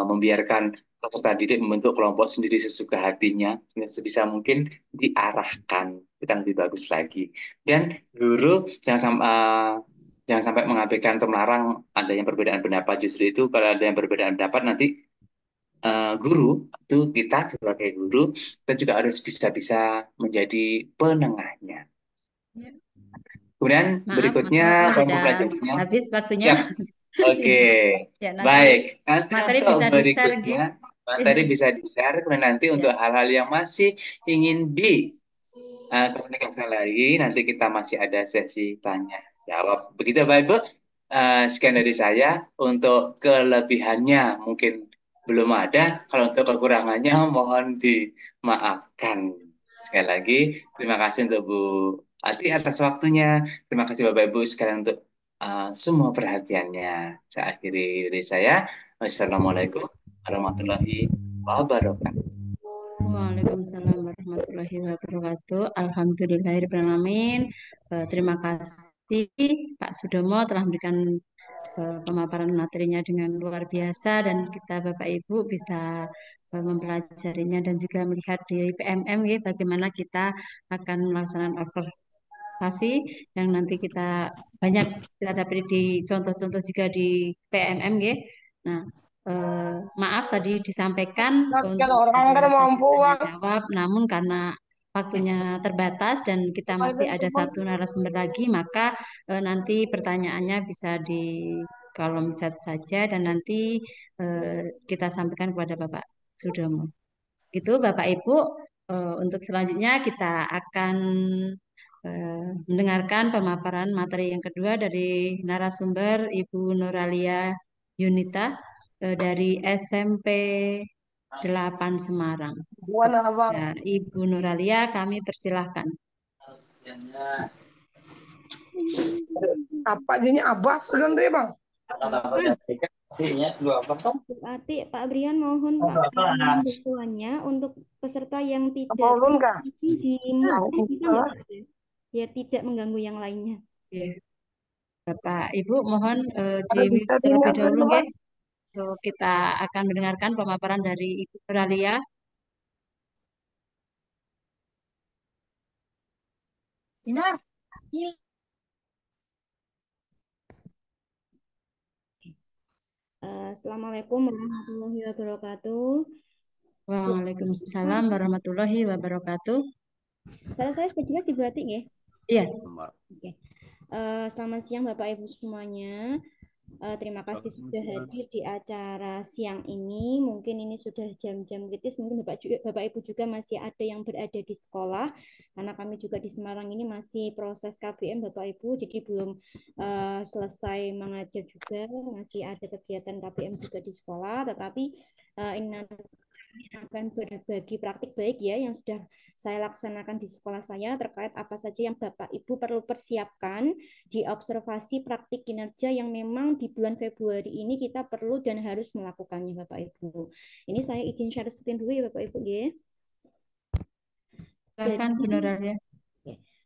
membiarkan peserta didik membentuk kelompok sendiri sesuka hatinya, sebisa mungkin diarahkan, kita lebih bagus lagi. Dan guru jangan sampai mengabaikan atau melarang adanya perbedaan pendapat. Justru itu kalau ada yang perbedaan pendapat nanti guru itu kita sebagai guru kita juga harus bisa menjadi penengahnya. Kemudian Maaf, Mas berikutnya Mohon kelompok sudah belajarnya. habis waktunya. Siap. Oke, Ya, nanti baik. Nanti materi untuk bisa di-share, Gi. berikutnya materi bisa di-share. Kemudian nanti Ya. untuk hal-hal yang masih ingin komunikasikan lagi, nanti kita masih ada sesi tanya jawab. Begitu Bapak Ibu. Sekian dari saya. Untuk kelebihannya mungkin belum ada. Kalau untuk kekurangannya mohon dimaafkan. Sekali lagi, terima kasih untuk Bu Ati atas waktunya. Terima kasih Bapak Ibu sekalian untuk semua perhatiannya. Saya akhiri dari saya. Wassalamualaikum warahmatullahi wabarakatuh. Waalaikumsalam warahmatullahi wabarakatuh. Alhamdulillahirrahmanirrahim. Terima kasih Pak Sudomo telah memberikan pemaparan materinya dengan luar biasa dan kita Bapak Ibu bisa mempelajarinya dan juga melihat di PMM ya, bagaimana kita akan melaksanakan observasi yang nanti kita banyak kita dapat di contoh-contoh juga di PMM ya. Nah, maaf tadi disampaikan untuk ada sesi tanya jawab, namun karena waktunya terbatas dan kita masih ada satu narasumber lagi, maka nanti pertanyaannya bisa di kolom chat saja dan nanti kita sampaikan kepada Bapak Sudomo. Itu Bapak Ibu, untuk selanjutnya kita akan mendengarkan pemaparan materi yang kedua dari narasumber Ibu Nuralia Yunita dari SMP 8 Semarang. Ya, Ibu Nuralia, kami persilahkan. Apa jadinya Abbas ganti Bang? Pak Brian mohon Pak bantuannya untuk peserta yang tidak di mute bisa nggak Pak? Biar tidak mengganggu yang lainnya. Bapak Ibu mohon di mute terlebih dahulu ya. So, kita akan mendengarkan pemaparan dari Ibu Nuralia. Benar. Assalamualaikum warahmatullahi wabarakatuh. Waalaikumsalam warahmatullahi wabarakatuh. Suara saya sudah jelas Ibu Ati ya? Iya. Oke. Selamat siang Bapak Ibu semuanya. Terima kasih sudah hadir di acara siang ini. Mungkin ini sudah jam-jam kritis. Mungkin Bapak Ibu juga masih ada yang berada di sekolah. Karena kami juga di Semarang ini masih proses KBM Bapak Ibu. Jadi belum selesai mengajar juga. Masih ada kegiatan KBM juga di sekolah. Tetapi ini nanti akan berbagi praktik baik ya yang sudah saya laksanakan di sekolah saya terkait apa saja yang Bapak Ibu perlu persiapkan di observasi praktik kinerja yang memang di bulan Februari ini kita perlu dan harus melakukannya Bapak Ibu. Ini saya izin share screen dulu ya Bapak Ibu ya. Silakan benar ya.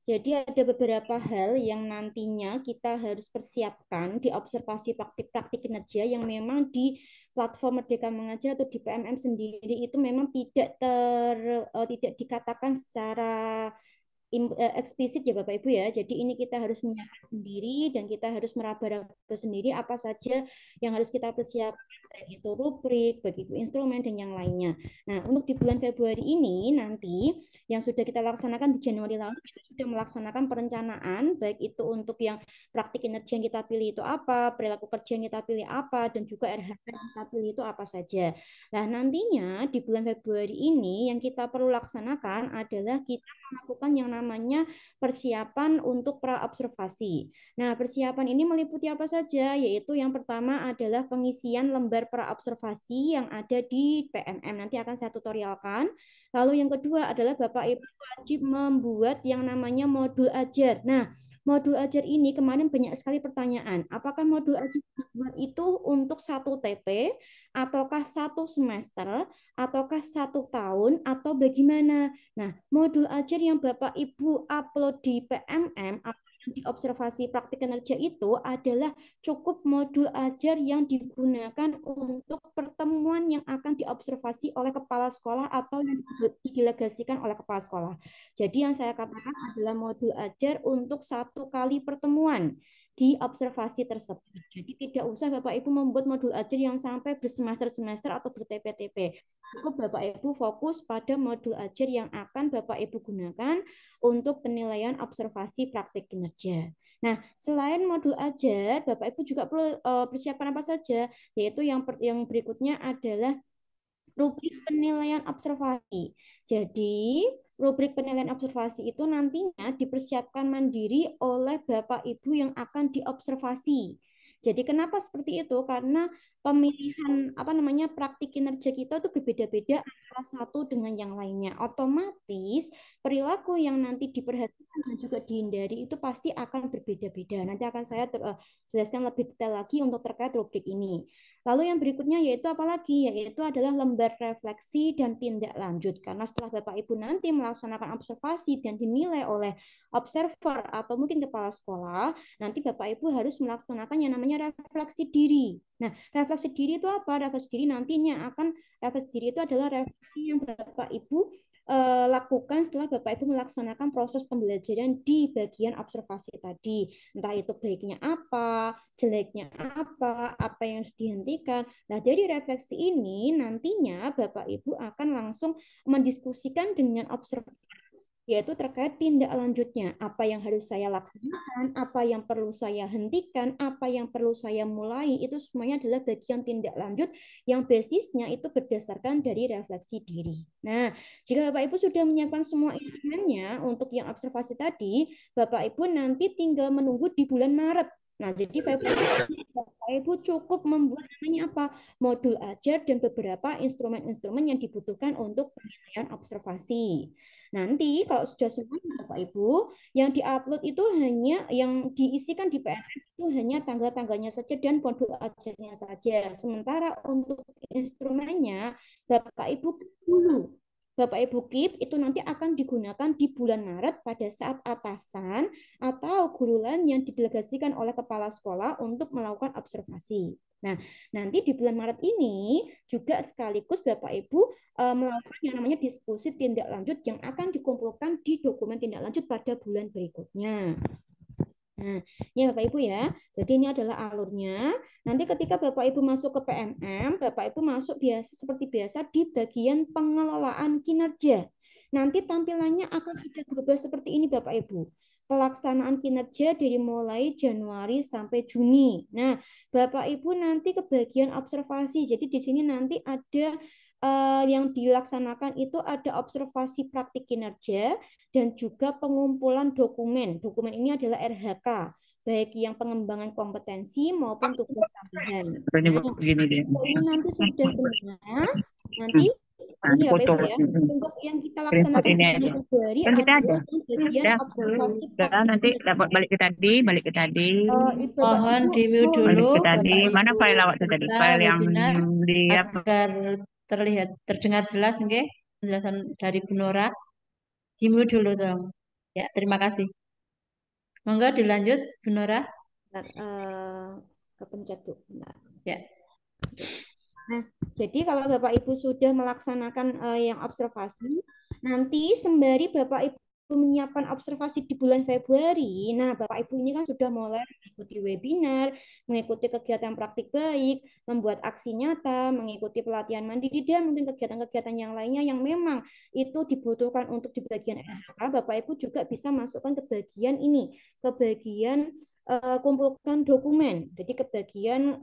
Jadi ada beberapa hal yang nantinya kita harus persiapkan di observasi praktik-praktik kinerja yang memang di platform Merdeka Mengajar atau di PMM sendiri itu memang tidak dikatakan secara eksplisit ya Bapak Ibu ya. Jadi ini kita harus menyiapkan sendiri dan kita harus meraba-raba sendiri apa saja yang harus kita persiapkan, baik itu rubrik, baik itu instrumen dan yang lainnya. Nah, untuk di bulan Februari ini nanti yang sudah kita laksanakan di Januari lalu kita sudah melaksanakan perencanaan baik itu untuk yang praktik kinerja yang kita pilih itu apa, perilaku kerja yang kita pilih apa, dan juga RH yang kita pilih itu apa saja. Nah, nantinya di bulan Februari ini yang kita perlu laksanakan adalah kita melakukan yang namanya persiapan untuk pra-observasi. Nah, persiapan ini meliputi apa saja? Yaitu yang pertama adalah pengisian lembar pra-observasi yang ada di PMM. Nanti akan saya tutorialkan. Lalu yang kedua adalah Bapak Ibu wajib membuat yang namanya modul ajar. Nah, modul ajar ini kemarin banyak sekali pertanyaan. Apakah modul ajar itu untuk 1 TP, ataukah 1 semester, ataukah 1 tahun, atau bagaimana? Nah, modul ajar yang Bapak Ibu upload di PMM atau di observasi praktik kinerja itu adalah cukup modul ajar yang digunakan untuk pertemuan yang akan diobservasi oleh kepala sekolah atau yang didelegasikan oleh kepala sekolah. Jadi yang saya katakan adalah modul ajar untuk 1 kali pertemuan di observasi tersebut. Jadi tidak usah Bapak Ibu membuat modul ajar yang sampai bersemester-semester atau berTP-TP. Cukup Bapak Ibu fokus pada modul ajar yang akan Bapak Ibu gunakan untuk penilaian observasi praktik kinerja. Nah, selain modul ajar, Bapak Ibu juga perlu persiapan apa saja? Yaitu yang berikutnya adalah rubrik penilaian observasi. Jadi, rubrik penilaian observasi itu nantinya dipersiapkan mandiri oleh Bapak Ibu yang akan diobservasi. Jadi kenapa seperti itu? Karena pemilihan praktik kinerja kita itu berbeda-beda antara satu dengan yang lainnya. Otomatis perilaku yang nanti diperhatikan dan juga dihindari itu pasti akan berbeda-beda. Nanti akan saya jelaskan lebih detail lagi untuk terkait rubrik ini. Lalu yang berikutnya yaitu apa lagi? Yaitu adalah lembar refleksi dan tindak lanjut. Karena setelah Bapak Ibu nanti melaksanakan observasi dan dinilai oleh observer atau mungkin kepala sekolah, nanti Bapak Ibu harus melaksanakan yang namanya refleksi diri. Nah, refleksi diri itu apa? Refleksi diri nantinya refleksi diri itu adalah refleksi yang Bapak Ibu lakukan setelah Bapak Ibu melaksanakan proses pembelajaran di bagian observasi tadi. Entah itu baiknya apa, jeleknya apa yang harus dihentikan. Nah, dari refleksi ini nantinya Bapak Ibu akan langsung mendiskusikan dengan observer, yaitu terkait tindak lanjutnya. Apa yang harus saya laksanakan, apa yang perlu saya hentikan, apa yang perlu saya mulai, itu semuanya adalah bagian tindak lanjut yang basisnya itu berdasarkan dari refleksi diri. Nah, jika Bapak Ibu sudah menyiapkan semua instrumennya untuk yang observasi tadi, Bapak Ibu nanti tinggal menunggu di bulan Maret. Nah, jadi Bapak Ibu cukup membuat namanya apa? Modul ajar dan beberapa instrumen-instrumen yang dibutuhkan untuk penilaian observasi. Nanti kalau sudah semua Bapak Ibu, yang diupload itu hanya yang diisikan di PNM itu hanya tanggal-tanggalnya saja dan modul ajarnya saja. Sementara untuk instrumennya Bapak Ibu dulu. Bapak Ibu keep itu nanti akan digunakan di bulan Maret pada saat atasan atau guru lain yang didelegasikan oleh kepala sekolah untuk melakukan observasi. Nah, nanti di bulan Maret ini juga sekaligus Bapak Ibu melakukan yang namanya diskusi tindak lanjut yang akan dikumpulkan di dokumen tindak lanjut pada bulan berikutnya. Nah, ini Bapak Ibu ya. Jadi ini adalah alurnya. Nanti ketika Bapak Ibu masuk ke PMM, Bapak Ibu masuk seperti biasa di bagian pengelolaan kinerja. Nanti tampilannya akan sudah berubah seperti ini Bapak Ibu. Pelaksanaan kinerja dari mulai Januari sampai Juni. Nah, Bapak Ibu nanti ke bagian observasi. Jadi di sini nanti ada yang dilaksanakan itu ada observasi praktik kinerja dan juga pengumpulan dokumen. Dokumen ini adalah RHK, baik yang pengembangan kompetensi maupun tugas tambahan. Nah, ini nanti sudah semua. Nanti ini ya Pak Ibu ya, untuk yang kita laksanakan di bulan Februari Kan kita adalah ada. bagian observasi Udah, nanti dapat balik ke tadi. Mohon di-mute Balik dulu ke tadi. Bapak Mana Ibu file awak tuh tadi? peserta File yang webinar di apa? agar terdengar jelas nggih penjelasan dari Bu Nora. Di-mute dulu dong. Ya, terima kasih. Monggo dilanjut Bu Nora. Kepencet Bu. Ya. Nah, jadi kalau Bapak Ibu sudah melaksanakan yang observasi, nanti sembari Bapak Ibu menyiapkan observasi di bulan Februari, nah Bapak Ibu ini kan sudah mulai mengikuti webinar, mengikuti kegiatan praktik baik, membuat aksi nyata, mengikuti pelatihan mandiri, dan mungkin kegiatan-kegiatan yang lainnya yang memang itu dibutuhkan untuk di bagian RHK, Bapak Ibu juga bisa masukkan ke bagian ini, ke bagian kumpulkan dokumen, jadi ke bagian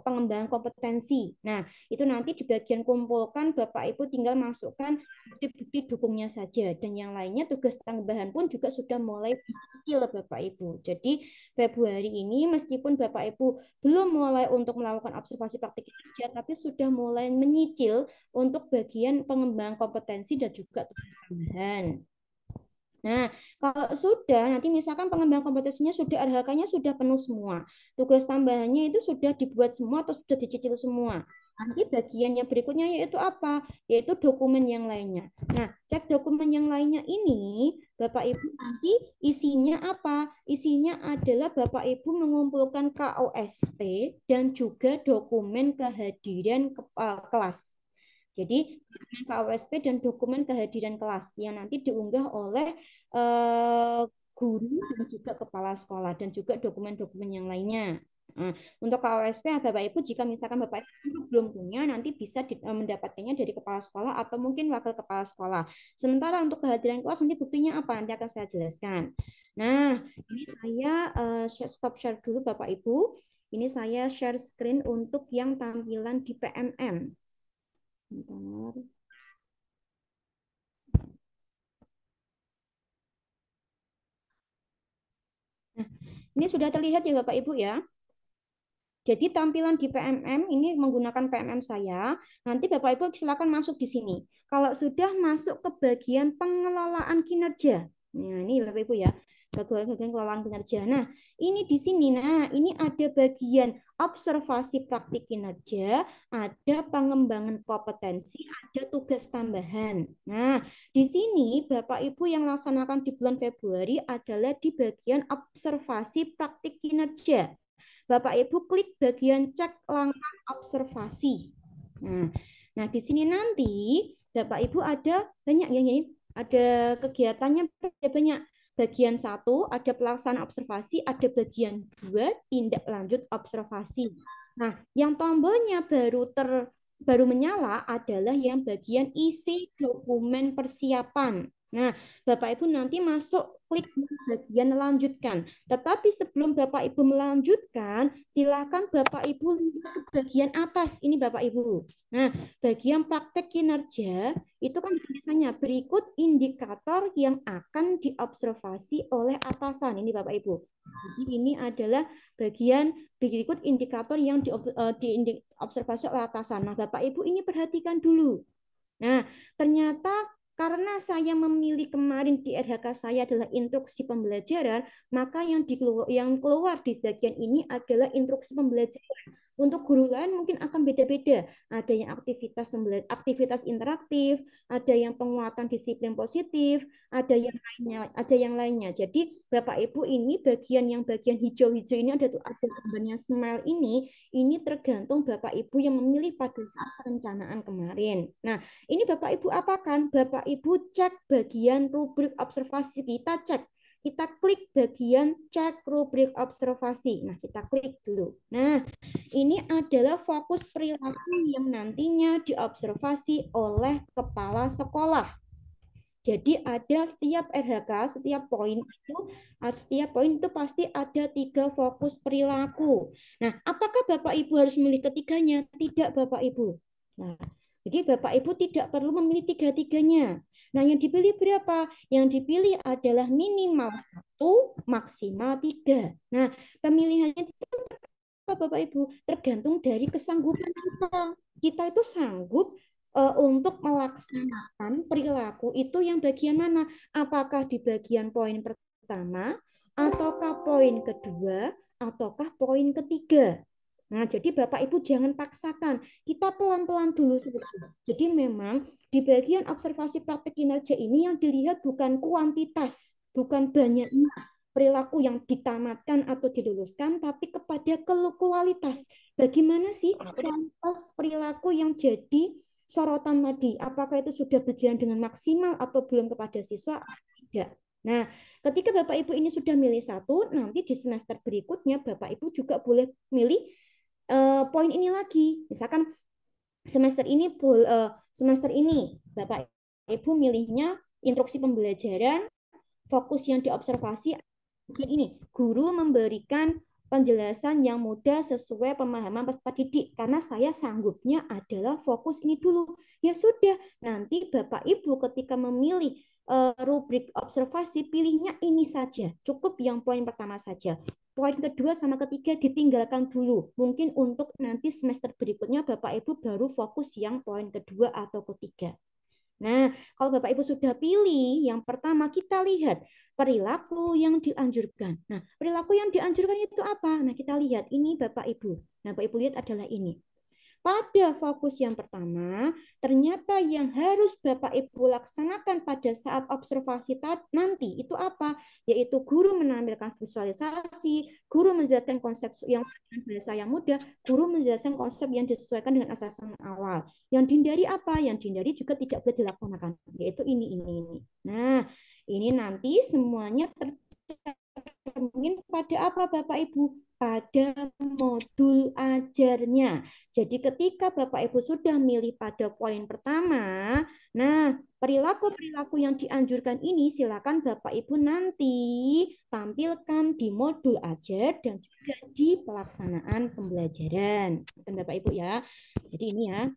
pengembangan kompetensi. Nah, itu nanti di bagian kumpulkan Bapak Ibu tinggal masukkan bukti-bukti dukungnya saja, dan yang lainnya tugas tambahan pun juga sudah mulai dicicil Bapak Ibu. Jadi Februari ini meskipun Bapak Ibu belum mulai untuk melakukan observasi praktik kerja, tapi sudah mulai menyicil untuk bagian pengembangan kompetensi dan juga tugas tambahan. Nah, kalau sudah, nanti misalkan pengembangan kompetensinya sudah RHK-nya sudah penuh semua. Tugas tambahannya itu sudah dibuat semua atau sudah dicicil semua. Nanti bagian yang berikutnya yaitu apa? Yaitu dokumen yang lainnya. Nah, cek dokumen yang lainnya ini, Bapak Ibu nanti isinya apa? Isinya adalah Bapak Ibu mengumpulkan KOSP dan juga dokumen kehadiran kelas. Jadi dokumen KOSP dan dokumen kehadiran kelas yang nanti diunggah oleh guru dan juga kepala sekolah dan juga dokumen-dokumen yang lainnya. Nah, untuk KOSP Bapak Ibu jika misalkan Bapak Ibu belum punya nanti bisa mendapatkannya dari kepala sekolah atau mungkin wakil kepala sekolah. Sementara untuk kehadiran kelas nanti buktinya apa? Nanti akan saya jelaskan. Nah, ini saya stop share dulu Bapak Ibu. Ini saya share screen untuk yang tampilan di PMM. Bentar. Nah, ini sudah terlihat ya Bapak Ibu ya. Jadi tampilan di PMM ini menggunakan PMM saya. Nanti Bapak Ibu silakan masuk di sini. Kalau sudah masuk ke bagian pengelolaan kinerja. Nah, ini Bapak Ibu ya. Bagian pengelolaan kinerja. Nah, ini di sini. Nah, ini ada bagian observasi praktik kinerja, ada pengembangan kompetensi, ada tugas tambahan. Nah, di sini Bapak Ibu yang laksanakan di bulan Februari adalah di bagian observasi praktik kinerja. Bapak Ibu klik bagian cek langkah observasi. Nah, di sini nanti Bapak Ibu ada banyak ya ini, ada kegiatannya banyak. Bagian 1 ada pelaksanaan observasi, ada bagian 2 tindak lanjut observasi. Nah, yang tombolnya baru menyala adalah yang bagian isi dokumen persiapan. Nah, Bapak Ibu nanti masuk klik bagian lanjutkan. Tetapi sebelum Bapak Ibu melanjutkan, silakan Bapak Ibu lihat ke bagian atas. Ini Bapak Ibu. Nah, bagian praktek kinerja itu kan tulisannya berikut indikator yang akan diobservasi oleh atasan. Ini Bapak Ibu. Jadi ini adalah bagian berikut indikator yang diobservasi oleh atasan. Nah, Bapak Ibu ini perhatikan dulu. Nah, ternyata karena saya memilih kemarin di RHK saya adalah instruksi pembelajaran, maka yang keluar di bagian ini adalah instruksi pembelajaran. Untuk guru lain mungkin akan beda-beda. Ada yang aktivitas interaktif, ada yang penguatan disiplin positif, ada yang lainnya. Jadi Bapak Ibu ini bagian hijau-hijau ini ada gambarnya smile ini tergantung Bapak Ibu yang memilih pada saat perencanaan kemarin. Nah, ini Bapak Ibu apakan? Bapak Ibu cek bagian rubrik observasi, kita klik bagian cek rubrik observasi. Nah, kita klik dulu. Nah, ini adalah fokus perilaku yang nantinya diobservasi oleh kepala sekolah. Jadi ada setiap RHK, setiap poin itu pasti ada 3 fokus perilaku. Nah, apakah Bapak Ibu harus memilih ketiganya? Tidak Bapak Ibu. Nah, jadi Bapak Ibu tidak perlu memilih tiga-tiganya. Nah, yang dipilih berapa? Yang dipilih adalah minimal 1, maksimal 3. Nah, pemilihannya itu Bapak Ibu tergantung dari kesanggupan kita. Kita itu sanggup untuk melaksanakan perilaku itu yang bagian mana? Apakah di bagian poin pertama, ataukah poin kedua, ataukah poin ketiga? Nah, jadi Bapak Ibu jangan paksakan. Kita pelan-pelan dulu saja. Jadi memang di bagian observasi praktik kinerja ini yang dilihat bukan kuantitas, bukan banyaknya perilaku yang ditamatkan atau diluluskan, tapi kepada kualitas. Bagaimana sih kualitas perilaku yang jadi sorotan tadi? Apakah itu sudah berjalan dengan maksimal atau belum kepada siswa? Tidak. Nah, ketika Bapak Ibu ini sudah milih 1, nanti di semester berikutnya Bapak Ibu juga boleh milih poin ini lagi. Misalkan semester ini Bapak Ibu milihnya instruksi pembelajaran, fokus yang diobservasi ini, guru memberikan penjelasan yang mudah sesuai pemahaman peserta didik karena saya sanggupnya adalah fokus ini dulu. Ya sudah, nanti Bapak Ibu ketika memilih rubrik observasi pilihnya ini saja, cukup yang poin pertama saja. Poin kedua sama ketiga ditinggalkan dulu. Mungkin untuk nanti semester berikutnya Bapak Ibu baru fokus yang poin kedua atau ketiga. Nah, kalau Bapak Ibu sudah pilih, yang pertama kita lihat perilaku yang dianjurkan. Nah, perilaku yang dianjurkan itu apa? Nah, kita lihat ini Bapak Ibu. Nah, Bapak Ibu lihat adalah ini. Pada fokus yang pertama, ternyata yang harus Bapak Ibu laksanakan pada saat observasi nanti itu apa? Yaitu guru menampilkan visualisasi, guru menjelaskan konsep yang bahasa yang mudah, guru menjelaskan konsep yang disesuaikan dengan asesmen awal. Yang dihindari apa? Yang dihindari juga tidak boleh dilaksanakan, yaitu ini. Nah, ini nanti semuanya tercermin pada apa Bapak Ibu? Pada modul ajarnya. Jadi ketika Bapak Ibu sudah milih pada poin pertama, nah perilaku-perilaku yang dianjurkan ini silakan Bapak Ibu nanti tampilkan di modul ajar dan juga di pelaksanaan pembelajaran. Bapak Ibu ya. Jadi ini ya.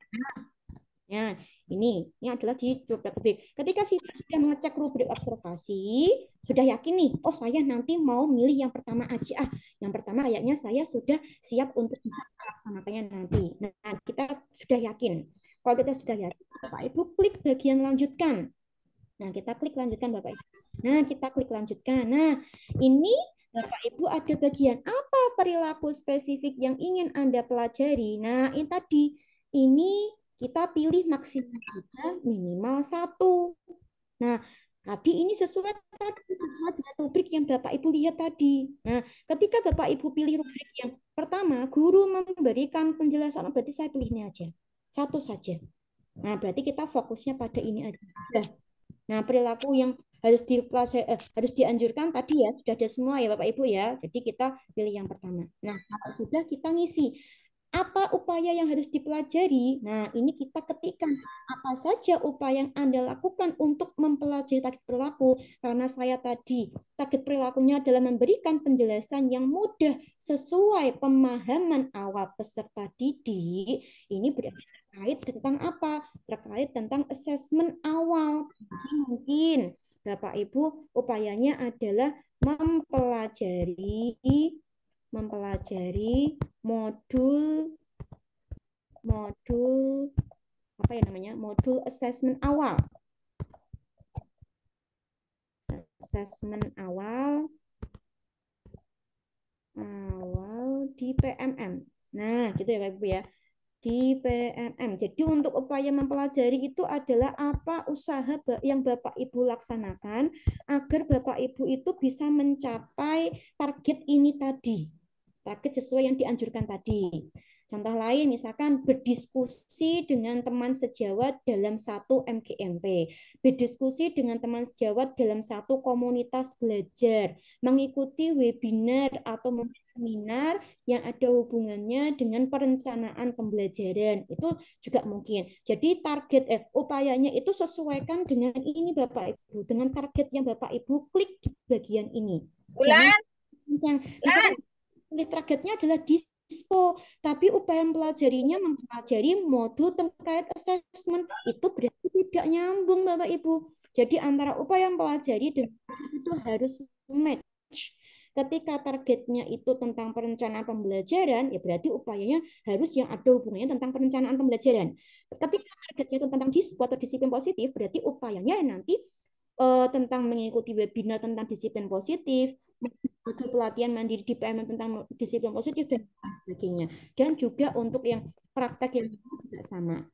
Ya, ini adalah di rubrik. Ketika sudah mengecek rubrik observasi, sudah yakin nih, oh saya nanti mau milih yang pertama aja. Yang pertama kayaknya saya sudah siap untuk bisa melaksanakannya nanti. Nah, kita sudah yakin. Kalau kita sudah yakin, Bapak Ibu klik bagian lanjutkan. Nah, kita klik lanjutkan Bapak Ibu. Nah, kita klik lanjutkan. Nah, ini Bapak Ibu ada bagian apa perilaku spesifik yang ingin Anda pelajari. Nah, ini tadi. Ini kita pilih maksimal 3, minimal 1. Nah, tadi ini sesuai dengan rubrik yang Bapak Ibu lihat tadi. Nah, ketika Bapak Ibu pilih rubrik yang pertama, guru memberikan penjelasan, berarti saya pilihnya aja. 1 saja. Nah, berarti kita fokusnya pada ini aja. Nah, perilaku yang harus dianjurkan tadi ya, sudah ada semua ya Bapak Ibu ya. Jadi kita pilih yang pertama. Nah, kalau sudah kita ngisi apa upaya yang harus dipelajari? Nah, ini kita ketikkan apa saja upaya yang Anda lakukan untuk mempelajari target perilaku. Karena saya tadi, target perilakunya adalah memberikan penjelasan yang mudah sesuai pemahaman awal peserta didik. Ini berarti terkait tentang apa? Terkait tentang asesmen awal. Jadi mungkin Bapak Ibu upayanya adalah mempelajari modul apa ya namanya? Modul asesmen awal. Asesmen awal di PMM. Nah, gitu ya Bapak Ibu ya. Di PMM. Jadi untuk upaya mempelajari itu adalah apa usaha yang Bapak Ibu laksanakan agar Bapak Ibu itu bisa mencapai target ini tadi. Target sesuai yang dianjurkan tadi. Contoh lain misalkan berdiskusi dengan teman sejawat dalam 1 MGMP, berdiskusi dengan teman sejawat dalam 1 komunitas belajar, mengikuti webinar atau mungkin seminar yang ada hubungannya dengan perencanaan pembelajaran. Itu juga mungkin. Jadi target upayanya itu sesuaikan dengan ini Bapak Ibu, dengan target yang Bapak Ibu klik di bagian ini. Jangan misalkan targetnya adalah DISPO, tapi upaya mempelajari modul terkait assessment itu berarti tidak nyambung Bapak Ibu. Jadi antara upaya mempelajari dan itu harus match. Ketika targetnya itu tentang perencanaan pembelajaran, ya berarti upayanya harus yang ada hubungannya tentang perencanaan pembelajaran. Ketika targetnya itu tentang DISPO atau disiplin positif, berarti upayanya nanti tentang mengikuti webinar tentang disiplin positif, pelatihan mandiri di PMM tentang disiplin positif dan sebagainya. Dan juga untuk yang praktek yang tidak sama.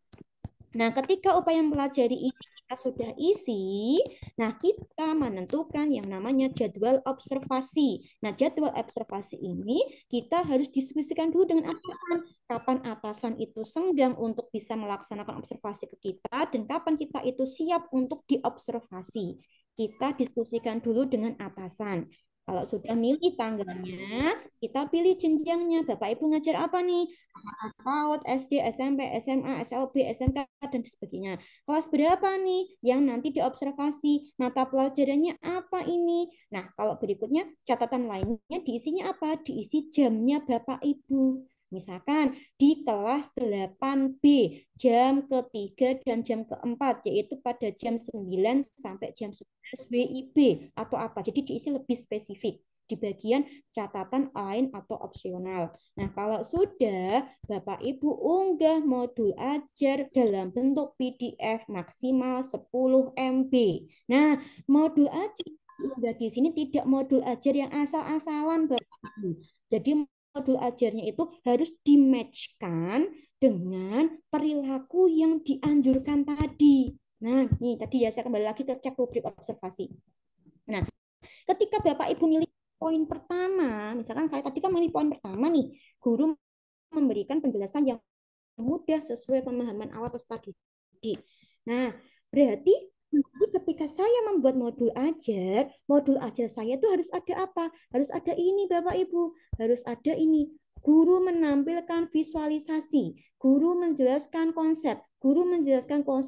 Nah, ketika upaya mempelajari ini kita sudah isi, nah kita menentukan yang namanya jadwal observasi. Nah, jadwal observasi ini kita harus diskusikan dulu dengan atasan. Kapan atasan itu senggang untuk bisa melaksanakan observasi ke kita dan kapan kita itu siap untuk diobservasi. Kita diskusikan dulu dengan atasan. Kalau sudah milih tanggalnya, kita pilih jenjangnya. Bapak Ibu ngajar apa nih? PAUD, SD, SMP, SMA, SLB, SMK, dan sebagainya. Kelas berapa nih yang nanti diobservasi? Mata pelajarannya apa ini? Nah, kalau berikutnya catatan lainnya diisinya apa? Diisi jamnya Bapak Ibu. Misalkan di kelas 8B, jam ketiga dan jam keempat, yaitu pada jam 9 sampai jam 11 WIB atau apa. Jadi diisi lebih spesifik. di bagian catatan lain atau opsional. Nah, kalau sudah Bapak Ibu unggah modul ajar dalam bentuk PDF maksimal 10 MB. Nah, modul ajar unggah di sini tidak modul ajar yang asal-asalan, Bapak Ibu. Jadi modul ajarnya itu harus di-match-kan dengan perilaku yang dianjurkan tadi. Nah, nih tadi ya saya kembali lagi ke cek rubrik observasi. Nah, ketika Bapak Ibu milih poin pertama, misalkan saya tadi kan milih poin pertama nih, guru memberikan penjelasan yang mudah sesuai pemahaman awal peserta didik. Nah, berarti ketika saya membuat modul ajar saya itu harus ada apa? Harus ada ini Bapak Ibu, harus ada ini. Guru menampilkan visualisasi, guru menjelaskan konsep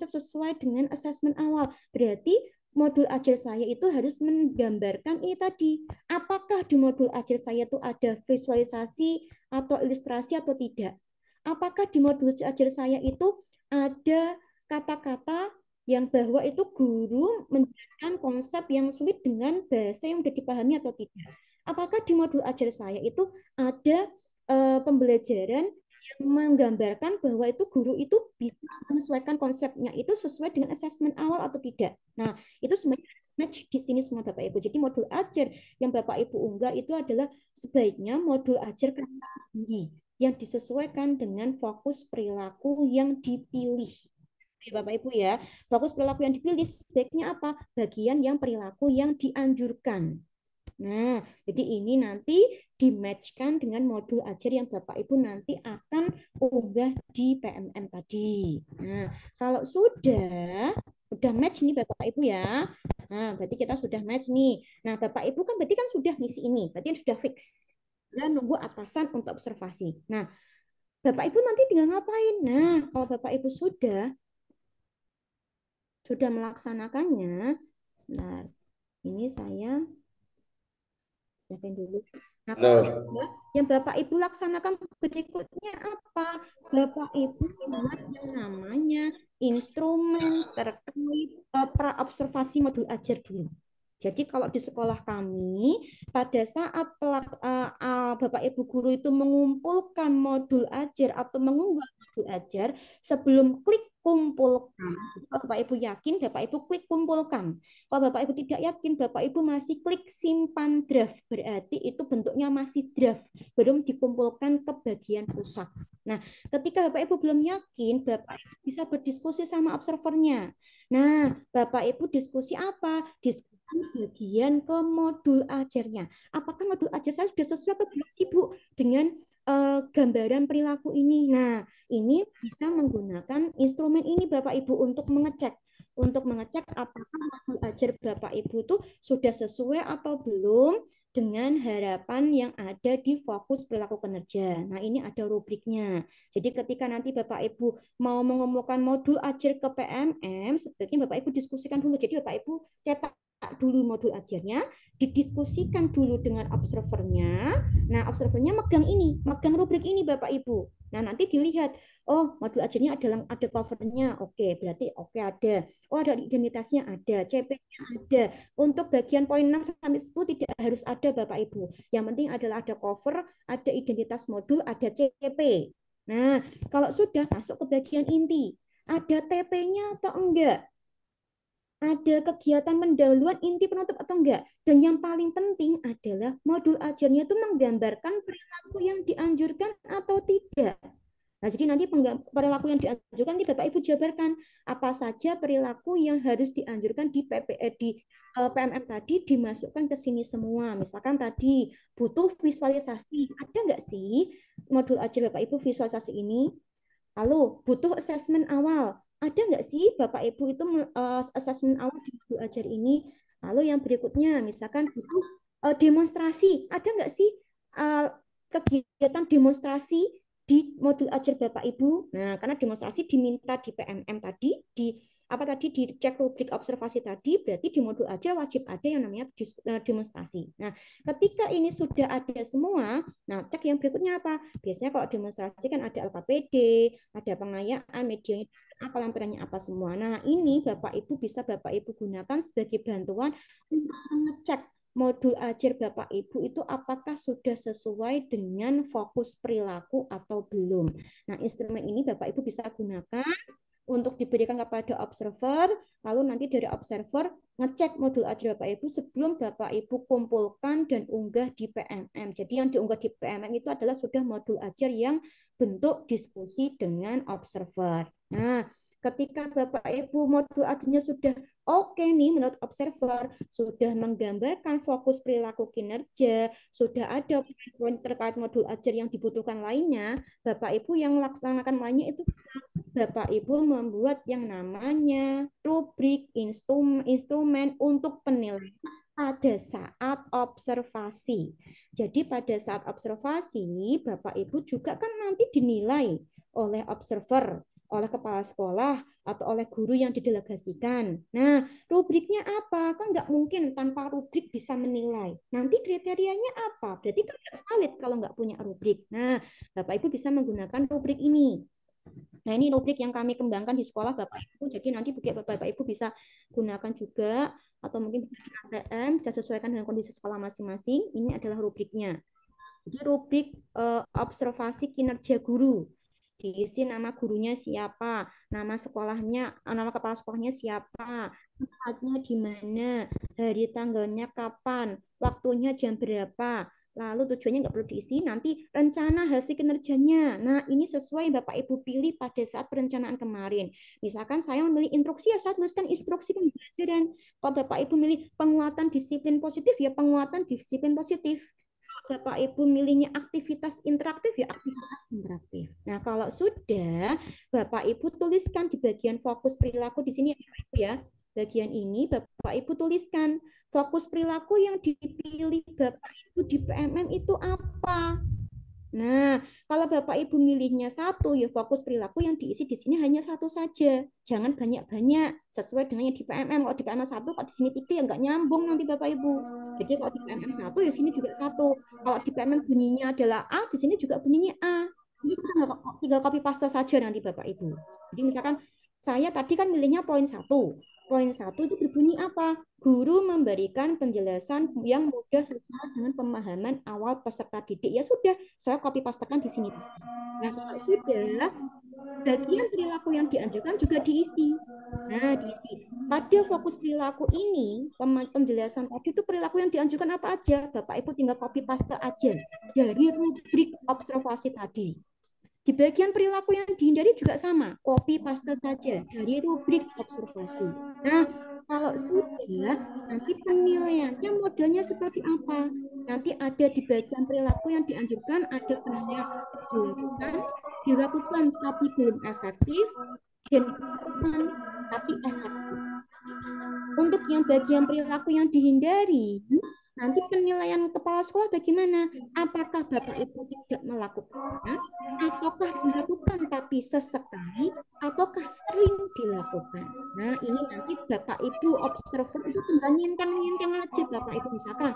sesuai dengan asesmen awal. Berarti modul ajar saya itu harus menggambarkan ini tadi. Apakah di modul ajar saya itu ada visualisasi atau ilustrasi atau tidak? Apakah di modul ajar saya itu ada kata-kata yang bahwa itu guru menjelaskan konsep yang sulit dengan bahasa yang sudah dipahami atau tidak? Apakah di modul ajar saya itu ada pembelajaran yang menggambarkan bahwa itu guru itu bisa menyesuaikan konsepnya itu sesuai dengan asesmen awal atau tidak? Nah, itu semuanya match di sini semua Bapak Ibu. Jadi modul ajar yang Bapak Ibu unggah itu adalah sebaiknya modul ajar kelas tinggi yang disesuaikan dengan fokus perilaku yang dipilih. Bapak Ibu ya, fokus perilaku yang dipilih sebaiknya apa? Bagian yang perilaku yang dianjurkan. Nah, jadi ini nanti di-match-kan dengan modul ajar yang Bapak Ibu nanti akan unggah di PMM tadi. Nah, kalau sudah match nih Bapak Ibu ya. Nah, berarti kita sudah match nih. Nah, Bapak Ibu kan berarti kan sudah ngisi ini, berarti sudah fix. Dan nunggu atasan untuk observasi. Nah, Bapak Ibu nanti tinggal ngapain? Nah, kalau Bapak Ibu sudah melaksanakannya, sebentar. Ini saya dulu. Nah, kalau sudah, yang Bapak Ibu laksanakan berikutnya apa? Bapak Ibu buat yang namanya instrumen terkait pra-observasi modul ajar dulu. Jadi kalau di sekolah kami, pada saat Bapak Ibu guru itu mengumpulkan modul ajar atau mengunggah modul ajar, sebelum klik kumpulkan. Kalau Bapak Ibu yakin, Bapak Ibu klik kumpulkan. Kalau Bapak Ibu tidak yakin, Bapak Ibu masih klik simpan draft. Berarti itu bentuknya masih draft, belum dikumpulkan ke bagian pusat. Nah, ketika Bapak Ibu belum yakin, Bapak Ibu bisa berdiskusi sama observernya. Nah, Bapak Ibu diskusi apa? Diskusi bagian ke modul ajarnya. Apakah modul ajar saya sudah sesuai atau belum sih Bu dengan gambaran perilaku ini? Nah, ini bisa menggunakan instrumen ini Bapak Ibu untuk mengecek. Apakah modul ajar Bapak Ibu itu sudah sesuai atau belum dengan harapan yang ada di fokus perilaku kinerja. Nah, ini ada rubriknya. Jadi ketika nanti Bapak Ibu mau mengumpulkan modul ajar ke PMM, sebaiknya Bapak Ibu diskusikan dulu. Jadi Bapak Ibu cetak dulu modul ajarnya, didiskusikan dulu dengan observernya. Nah, observernya megang rubrik ini Bapak Ibu. Nah, nanti dilihat, oh modul ajarnya ada covernya, oke, berarti oke ada. Oh ada identitasnya ada, CP-nya ada. Untuk bagian poin 6 sampai 10 tidak harus ada Bapak Ibu. Yang penting adalah ada cover, ada identitas modul, ada CP. Nah, kalau sudah masuk ke bagian inti, ada TP-nya atau enggak? Ada kegiatan pendahuluan inti penutup atau enggak? Dan yang paling penting adalah modul ajarnya itu menggambarkan perilaku yang dianjurkan atau tidak. Nah, jadi nanti perilaku yang dianjurkan nanti Bapak Ibu jabarkan apa saja perilaku yang harus dianjurkan di PMM tadi dimasukkan ke sini semua. Misalkan tadi butuh visualisasi. Ada nggak sih modul ajar Bapak Ibu visualisasi ini? Lalu butuh asesmen awal. Ada nggak sih Bapak Ibu itu asesmen awal di modul ajar ini? Lalu yang berikutnya misalkan butuh demonstrasi. Ada nggak sih kegiatan demonstrasi di modul ajar Bapak Ibu? Nah, karena demonstrasi diminta di PMM tadi, di cek rubrik observasi tadi, berarti di modul ajar wajib ada yang namanya demonstrasi. Nah, ketika ini sudah ada semua, nah cek yang berikutnya apa? Biasanya kalau demonstrasi kan ada LKPD, ada pengayaan, medianya apa, lampirannya apa semua. Nah, ini Bapak Ibu bisa Bapak Ibu gunakan sebagai bantuan untuk mengecek modul ajar Bapak Ibu itu apakah sudah sesuai dengan fokus perilaku atau belum. Nah, instrumen ini Bapak Ibu bisa gunakan untuk diberikan kepada observer, lalu nanti dari observer ngecek modul ajar Bapak Ibu sebelum Bapak Ibu kumpulkan dan unggah di PMM. Jadi yang diunggah di PMM itu adalah sudah modul ajar yang bentuk diskusi dengan observer. Nah, ketika Bapak Ibu modul ajarnya sudah oke nih menurut observer, sudah menggambarkan fokus perilaku kinerja, sudah ada poin terkait modul ajar yang dibutuhkan lainnya, Bapak Ibu yang melaksanakan lainnya itu Bapak Ibu membuat yang namanya rubrik instrumen untuk penilaian pada saat observasi. Jadi pada saat observasi, Bapak Ibu juga kan nanti dinilai oleh observer, oleh kepala sekolah, atau oleh guru yang didelegasikan. Nah, rubriknya apa? Kan nggak mungkin tanpa rubrik bisa menilai. Nanti kriterianya apa? Berarti kan nggak valid kalau nggak punya rubrik. Nah, Bapak Ibu bisa menggunakan rubrik ini. Nah, ini rubrik yang kami kembangkan di sekolah Bapak Ibu. Jadi nanti Bapak Ibu bisa gunakan juga atau mungkin bisa di ATM, bisa sesuaikan dengan kondisi sekolah masing-masing. Ini adalah rubriknya. Jadi rubrik observasi kinerja guru. Diisi nama gurunya siapa, nama sekolahnya, nama kepala sekolahnya siapa, tempatnya di mana, hari tanggalnya kapan, waktunya jam berapa. Lalu tujuannya nggak perlu diisi, nanti rencana hasil kinerjanya. Nah, ini sesuai Bapak Ibu pilih pada saat perencanaan kemarin. Misalkan saya memilih instruksi, ya saya tuliskan instruksi pembelajaran. Kalau Bapak Ibu milih penguatan disiplin positif, ya penguatan disiplin positif. Bapak Ibu milihnya aktivitas interaktif, ya aktivitas interaktif. Nah, kalau sudah, Bapak Ibu tuliskan di bagian fokus perilaku di sini ya, Bapak Ibu ya. Bagian ini Bapak Ibu tuliskan fokus perilaku yang dipilih Bapak Ibu di PMM itu apa. Nah, kalau Bapak Ibu milihnya satu, ya fokus perilaku yang diisi di sini hanya satu saja. Jangan banyak-banyak, sesuai dengan yang di PMM. Kalau di PMM satu, kalau di sini tiga, ya nggak nyambung nanti Bapak Ibu. Jadi kalau di PMM satu, ya sini juga satu. Kalau di PMM bunyinya adalah A, di sini juga bunyinya A. Jadi kita tinggal copy paste saja nanti Bapak Ibu. Jadi misalkan saya tadi kan milihnya poin satu. Poin satu itu berbunyi apa? Guru memberikan penjelasan yang mudah sesuai dengan pemahaman awal peserta didik. Ya sudah, saya copy pastekan di sini. Nah, kalau sudah, bagian perilaku yang dianjurkan juga diisi. Nah, diisi. Pada fokus perilaku ini, penjelasan tadi itu perilaku yang dianjurkan apa aja? Bapak Ibu tinggal copy paste aja dari rubrik observasi tadi. Di bagian perilaku yang dihindari juga sama, copy paste saja dari rubrik observasi. Nah, kalau sudah, nanti penilaiannya modelnya seperti apa? Nanti ada di bagian perilaku yang dianjurkan, ada penilaian dilakukan tapi belum efektif, dan dilakukan tapi efektif. Untuk yang bagian perilaku yang dihindari, nanti penilaian kepala sekolah bagaimana? Apakah Bapak Ibu tidak melakukannya, ataukah dilakukan tapi sesekali, ataukah sering dilakukan? Nah, ini nanti Bapak Ibu observer itu tinggal nyentang-nyentang aja Bapak Ibu. Misalkan,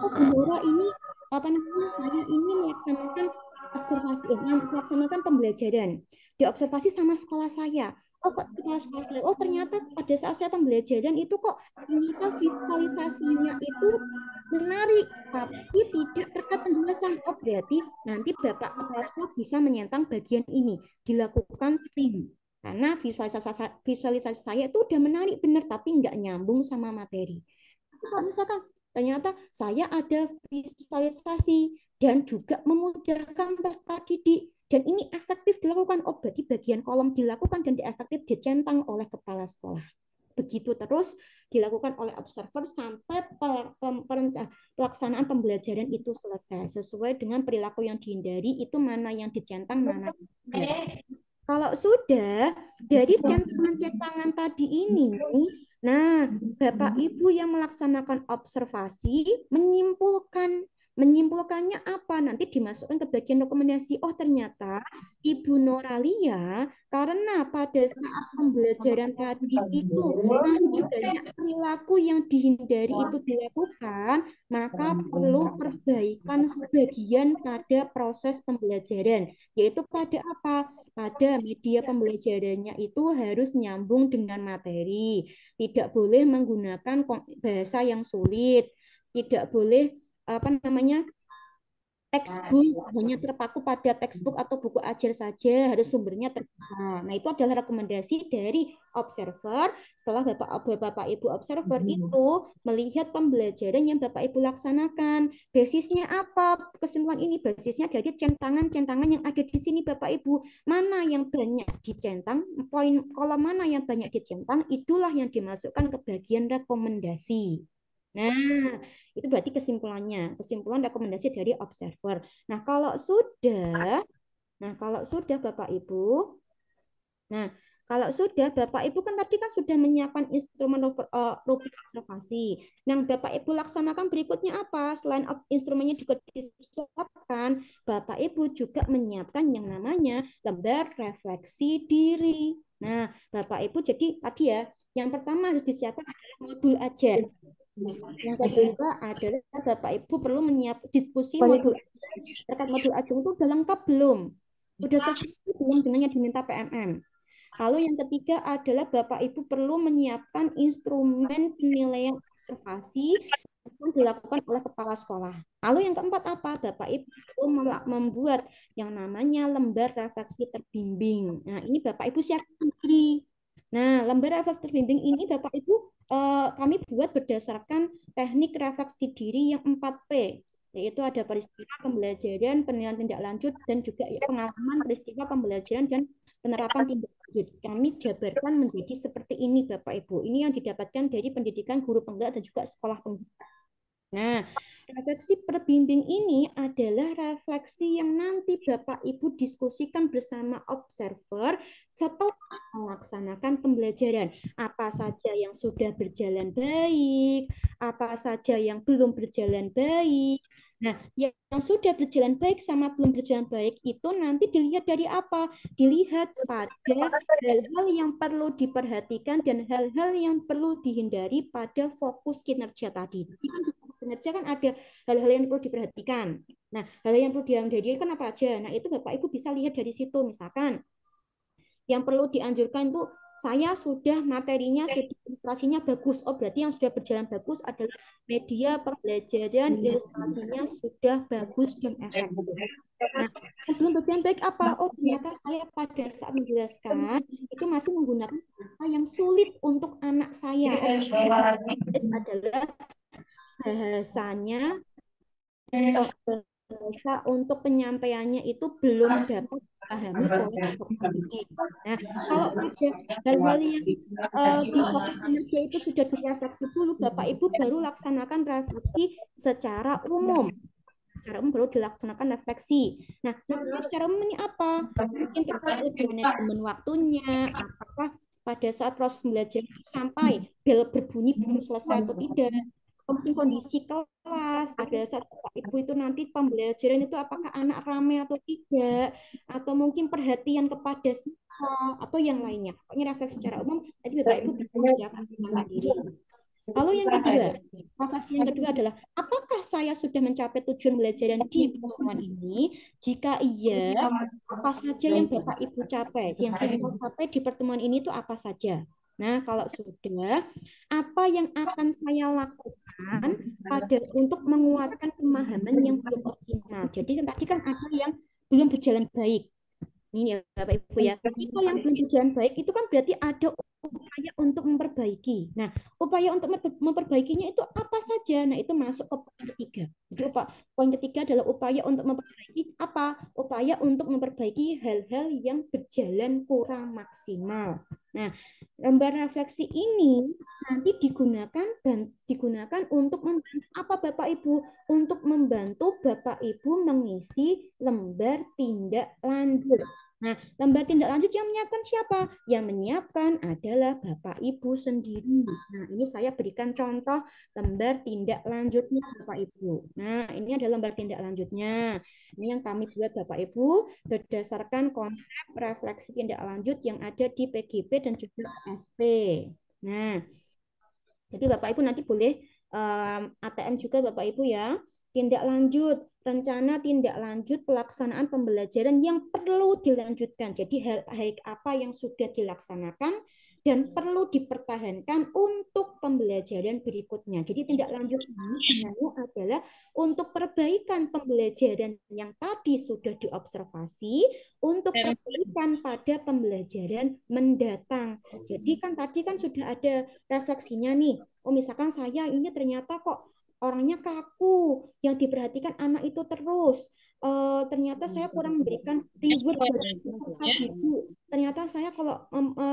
oh Bendora ini, apa namanya, saya ini melaksanakan observasi, melaksanakan pembelajaran. Diobservasi sama sekolah saya. Oh, kok kepala sekolah saya, oh ternyata pada saat saya pembelajaran itu kok ternyata visualisasinya itu menarik, tapi tidak terkait penjelasan. Oh, berarti nanti Bapak Kepala Sekolah bisa menyentang bagian ini, dilakukan sering. Karena visualisasi saya itu udah menarik benar, tapi nggak nyambung sama materi. Tapi kalau misalkan ternyata saya ada visualisasi dan juga memudahkan peserta didik, dan ini efektif dilakukan, oh berarti bagian kolom dilakukan dan efektif dicentang oleh kepala sekolah. Begitu terus dilakukan oleh observer sampai pelaksanaan pembelajaran itu selesai sesuai dengan perilaku yang dihindari, itu mana yang dicentang, mana yang tidak. Kalau sudah dari centangan-centangan tadi ini, nah Bapak Ibu yang melaksanakan observasi menyimpulkannya apa? Nanti dimasukkan ke bagian rekomendasi. Oh ternyata Ibu Noralia karena pada saat pembelajaran tadi itu masih banyak perilaku yang dihindari itu dilakukan, maka perlu perbaikan sebagian pada proses pembelajaran, yaitu pada apa? Pada media pembelajarannya itu harus nyambung dengan materi, tidak boleh menggunakan bahasa yang sulit, tidak boleh apa namanya textbook, hanya terpaku pada textbook atau buku ajar saja, harus sumbernya terbuka. Nah, itu adalah rekomendasi dari observer. Setelah Bapak Ibu observer itu melihat pembelajaran yang Bapak Ibu laksanakan. Basisnya apa? Kesimpulan ini basisnya dari centangan-centangan yang ada di sini Bapak Ibu. Mana yang banyak dicentang, poin kolom mana yang banyak dicentang, itulah yang dimasukkan ke bagian rekomendasi. Nah, itu berarti kesimpulannya, kesimpulan rekomendasi dari observer. Nah, kalau sudah Bapak Ibu, nah, kalau sudah Bapak Ibu kan tadi kan sudah menyiapkan instrumen rubrik observasi. Yang Bapak Ibu laksanakan berikutnya apa? Selain instrumennya juga disiapkan, Bapak Ibu juga menyiapkan yang namanya lembar refleksi diri. Nah, Bapak Ibu jadi tadi ya, yang pertama harus disiapkan adalah modul ajar. Yang kedua adalah Bapak Ibu perlu menyiapkan diskusi modul ajar. Terkait modul ajar itu udah lengkap belum? Udah sesuai belum dengan yang diminta PMM? Lalu yang ketiga adalah Bapak Ibu perlu menyiapkan instrumen penilaian observasi yang dilakukan oleh kepala sekolah. Lalu yang keempat apa? Bapak Ibu perlu membuat yang namanya lembar refleksi terbimbing. Nah, ini Bapak Ibu siapkan sendiri. Nah, lembar refleksi terbimbing ini Bapak Ibu kami buat berdasarkan teknik refleksi diri yang 4P, yaitu ada peristiwa pembelajaran, penilaian tindak lanjut, dan juga pengalaman peristiwa pembelajaran dan penerapan tindak lanjut. Kami jabarkan menjadi seperti ini Bapak Ibu. Ini yang didapatkan dari pendidikan guru penggerak dan juga sekolah penggerak. Nah, refleksi perbimbing ini adalah refleksi yang nanti Bapak Ibu diskusikan bersama observer setelah melaksanakan pembelajaran. Apa saja yang sudah berjalan baik, apa saja yang belum berjalan baik. Nah, yang sudah berjalan baik sama belum berjalan baik itu nanti dilihat dari apa? Dilihat pada hal-hal yang perlu diperhatikan dan hal-hal yang perlu dihindari pada fokus kinerja tadi. Kinerja kan ada hal-hal yang perlu diperhatikan. Nah, hal yang perlu dihindari kan apa aja? Nah, itu Bapak Ibu bisa lihat dari situ. Misalkan yang perlu dianjurkan itu saya sudah materinya, sudah ilustrasinya bagus. Oh, berarti yang sudah berjalan bagus adalah media pembelajaran, ilustrasinya sudah bagus dan efektif. Nah, yang belum berjalan baik apa? Oh, ternyata saya pada saat menjelaskan itu masih menggunakan kata yang sulit untuk anak saya. Oh, adalah bahasanya bahasa untuk penyampaiannya itu belum dapat dipahami oleh peserta didik. Nah, kalau ada hal-hal yang di fokus kinerja itu sudah direfleksi dulu, Bapak Ibu baru laksanakan refleksi secara umum. Secara umum baru dilaksanakan refleksi. Nah, secara umum ini apa? Mungkin terkait manajemen waktunya, apakah pada saat proses belajar sampai bel berbunyi belum selesai atau tidak, mungkin kondisi kelas, ada saat Bapak Ibu itu nanti pembelajaran itu apakah anak ramai atau tidak, atau mungkin perhatian kepada siswa atau yang lainnya. Pokoknya refleksi secara umum, jadi Bapak Ibu bisa mengerjakan sendiri. Lalu yang kedua, refleksi yang kedua adalah apakah saya sudah mencapai tujuan belajaran di pertemuan ini? Jika iya, apa saja yang Bapak Ibu capai, yang siswa capai di pertemuan ini itu apa saja? Nah, kalau sudah, apa yang akan saya lakukan untuk menguatkan pemahaman yang belum optimal? Jadi tadi kan ada yang belum berjalan baik. Ini ya Bapak Ibu ya. Itu yang belum berjalan baik itu kan berarti ada upaya untuk memperbaiki. Nah, upaya untuk memperbaikinya itu apa saja? Nah, itu masuk ke poin ketiga. Jadi poin ketiga adalah upaya untuk memperbaiki apa? Upaya untuk memperbaiki hal-hal yang berjalan kurang maksimal. Nah, lembar refleksi ini nanti digunakan untuk membantu apa Bapak Ibu? Untuk membantu Bapak Ibu mengisi lembar tindak lanjut. Nah, lembar tindak lanjut yang menyiapkan siapa? Yang menyiapkan adalah Bapak Ibu sendiri. Nah, ini saya berikan contoh lembar tindak lanjutnya Bapak Ibu. Nah, ini adalah lembar tindak lanjutnya. Ini yang kami buat Bapak Ibu berdasarkan konsep refleksi tindak lanjut yang ada di PGP dan juga SP. Nah, jadi Bapak Ibu nanti boleh ATM juga Bapak Ibu ya. Tindak lanjut, rencana tindak lanjut pelaksanaan pembelajaran yang perlu dilanjutkan. Jadi hal apa yang sudah dilaksanakan, dan perlu dipertahankan untuk pembelajaran berikutnya. Jadi tindak lanjut ini sebenarnya adalah untuk perbaikan pembelajaran yang tadi sudah diobservasi untuk perbaikan pada pembelajaran mendatang. Jadi kan tadi kan sudah ada refleksinya nih. Oh misalkan saya ini ternyata kok orangnya kaku, yang diperhatikan anak itu terus. Ternyata saya kurang memberikan reward bagi peserta didik. Ternyata saya kalau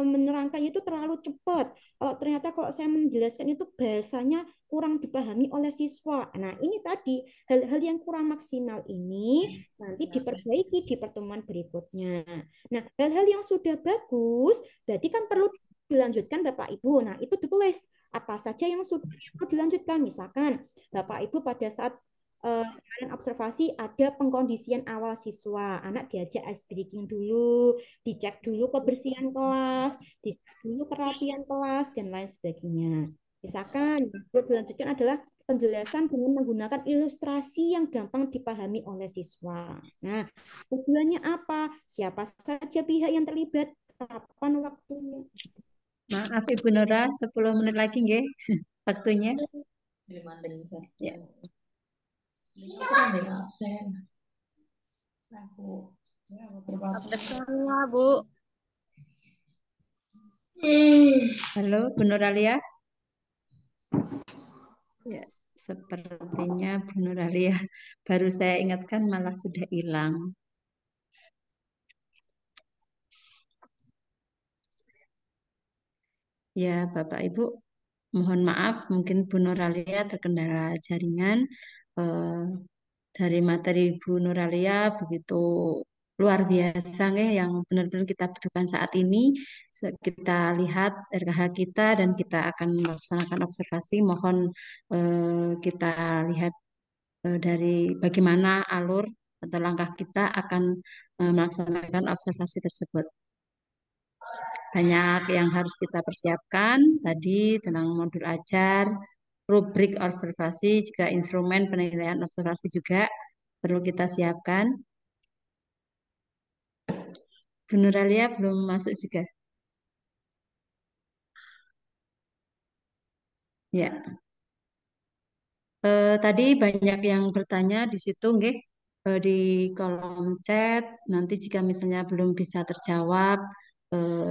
menerangkan itu terlalu cepat. Ternyata kalau saya menjelaskan itu bahasanya kurang dipahami oleh siswa. Nah, ini tadi hal-hal yang kurang maksimal ini nanti diperbaiki di pertemuan berikutnya. Nah, hal-hal yang sudah bagus berarti kan perlu dilanjutkan Bapak Ibu. Nah, itu ditulis apa saja yang sudah perlu dilanjutkan. Misalkan Bapak Ibu pada saat kemarin observasi ada pengkondisian awal siswa. Anak diajak ice breaking dulu, dicek dulu kebersihan kelas, dicek dulu kerapian kelas, dan lain sebagainya. Misalkan yang perlu dilanjutkan adalah penjelasan dengan menggunakan ilustrasi yang gampang dipahami oleh siswa. Nah, tujuannya apa? Siapa saja pihak yang terlibat? Kapan waktunya? Maaf Ibu Nora, 10 menit lagi nggih waktunya. Ya. Update semua, Bu. Halo, Bu Nuralia. Ya, sepertinya Bu Nuralia baru saya ingatkan malah sudah hilang. Ya, Bapak Ibu, mohon maaf, mungkin Bu Nuralia terkendala jaringan. Dari materi Bu Nuralia begitu luar biasa yang benar-benar kita butuhkan saat ini. Kita lihat RKH kita dan kita akan melaksanakan observasi. Mohon kita lihat dari bagaimana alur atau langkah kita akan melaksanakan observasi tersebut. Banyak yang harus kita persiapkan tadi tentang modul ajar, rubrik observasi, juga instrumen penilaian observasi juga perlu kita siapkan. Bu Nuralia belum masuk juga. Ya. Tadi banyak yang bertanya di situ, nggih, di kolom chat. Nanti jika misalnya belum bisa terjawab,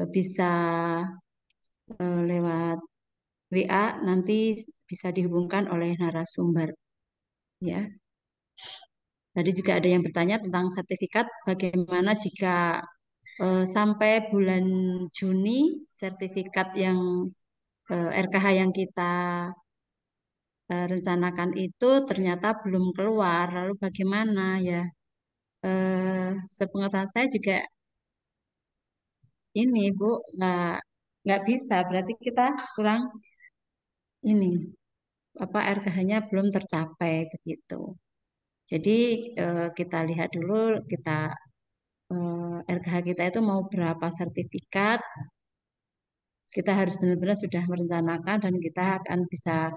bisa lewat WA. Nanti bisa dihubungkan oleh narasumber. Ya. Tadi juga ada yang bertanya tentang sertifikat. Bagaimana jika sampai bulan Juni sertifikat yang RKH yang kita rencanakan itu ternyata belum keluar. Lalu bagaimana ya? Sepengetahuan saya juga ini Bu nggak bisa. Berarti kita kurang ini apa RKH-nya belum tercapai begitu. Jadi kita lihat dulu kita RKH kita itu mau berapa sertifikat. Kita harus benar-benar sudah merencanakan dan kita akan bisa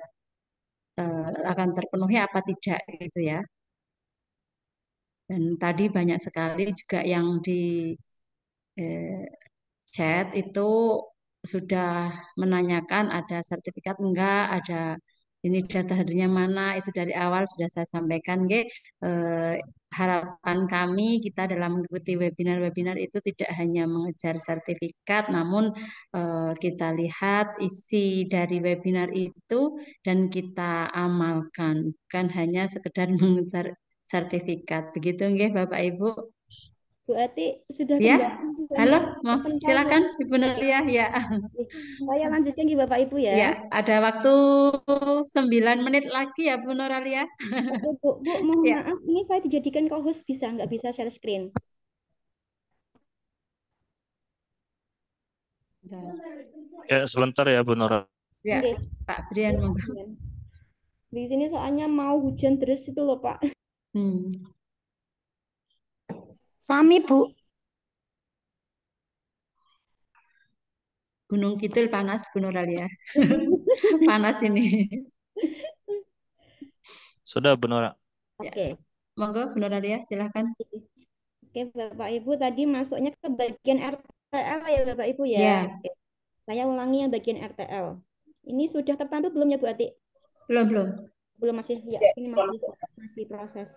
akan terpenuhi apa tidak gitu ya. Dan tadi banyak sekali juga yang di chat itu sudah menanyakan ada sertifikat enggak, ada ini daftar hadirnya mana, itu dari awal sudah saya sampaikan, harapan kami kita dalam mengikuti webinar-webinar itu tidak hanya mengejar sertifikat, namun kita lihat isi dari webinar itu dan kita amalkan, bukan hanya sekedar mengejar sertifikat. Begitu nggih Bapak Ibu? Bu Ati sudah Ya, kembali. halo, mau silakan Ibu Nuria ya. Saya lanjutkan di Bapak Ibu ya. Ya, ada waktu 9 menit lagi ya Bu Nuralia. Bu, mohon Ya. maaf, ini saya dijadikan co-host bisa nggak bisa share screen? Ya, sebentar ya Bu Nora. Ya, Oke. Pak Brian monggo. Di sini soalnya mau hujan deras itu loh Pak. Sami Bu. Gunung Kidul panas Bu Nuralia. Panas ini. Sudah Bu Nora. Oke. Monggo Bu Nuralia silahkan. Oke Bapak Ibu tadi masuknya ke bagian RTL ya Bapak Ibu ya. Ya. Oke. Saya ulangi yang bagian RTL. Ini sudah tertampil belum ya Bu Ati? Belum. Belum, masih ya, ini masih proses.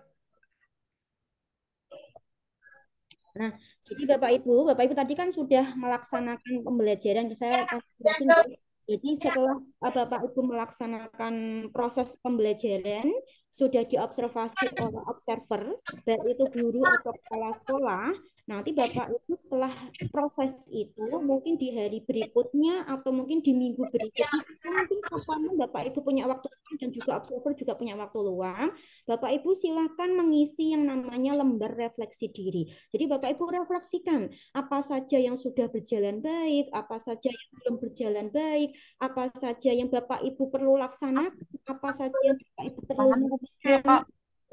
Nah, jadi Bapak Ibu tadi kan sudah melaksanakan pembelajaran. Saya jelasin ya. Jadi setelah Bapak Ibu melaksanakan proses pembelajaran, sudah diobservasi oleh observer, baik itu guru atau kepala sekolah. Nanti Bapak Ibu setelah proses itu, mungkin di hari berikutnya atau mungkin di minggu berikutnya, atau mungkin kapan Bapak Ibu punya waktu luang dan juga observer juga punya waktu luang, Bapak Ibu silakan mengisi yang namanya lembar refleksi diri. Jadi Bapak Ibu refleksikan apa saja yang sudah berjalan baik, apa saja yang belum berjalan baik, apa saja yang Bapak Ibu perlu laksanakan, apa saja yang Bapak Ibu perlu lakukan,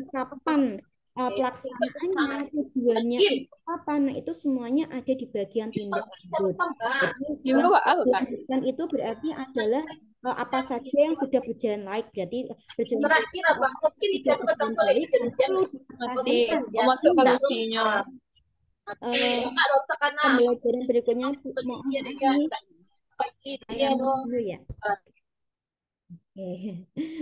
kapan pelaksanaannya, tujuannya apa. Nah, itu semuanya ada di bagian tindak lanjut. Jadi yang dilanjutkan itu berarti adalah apa saja yang sudah berjalan baik, berarti berjalan baik perlu dipertahankan. Masuk ke kursinya. Pembelajaran berikutnya, mohon ini saya dulu ya.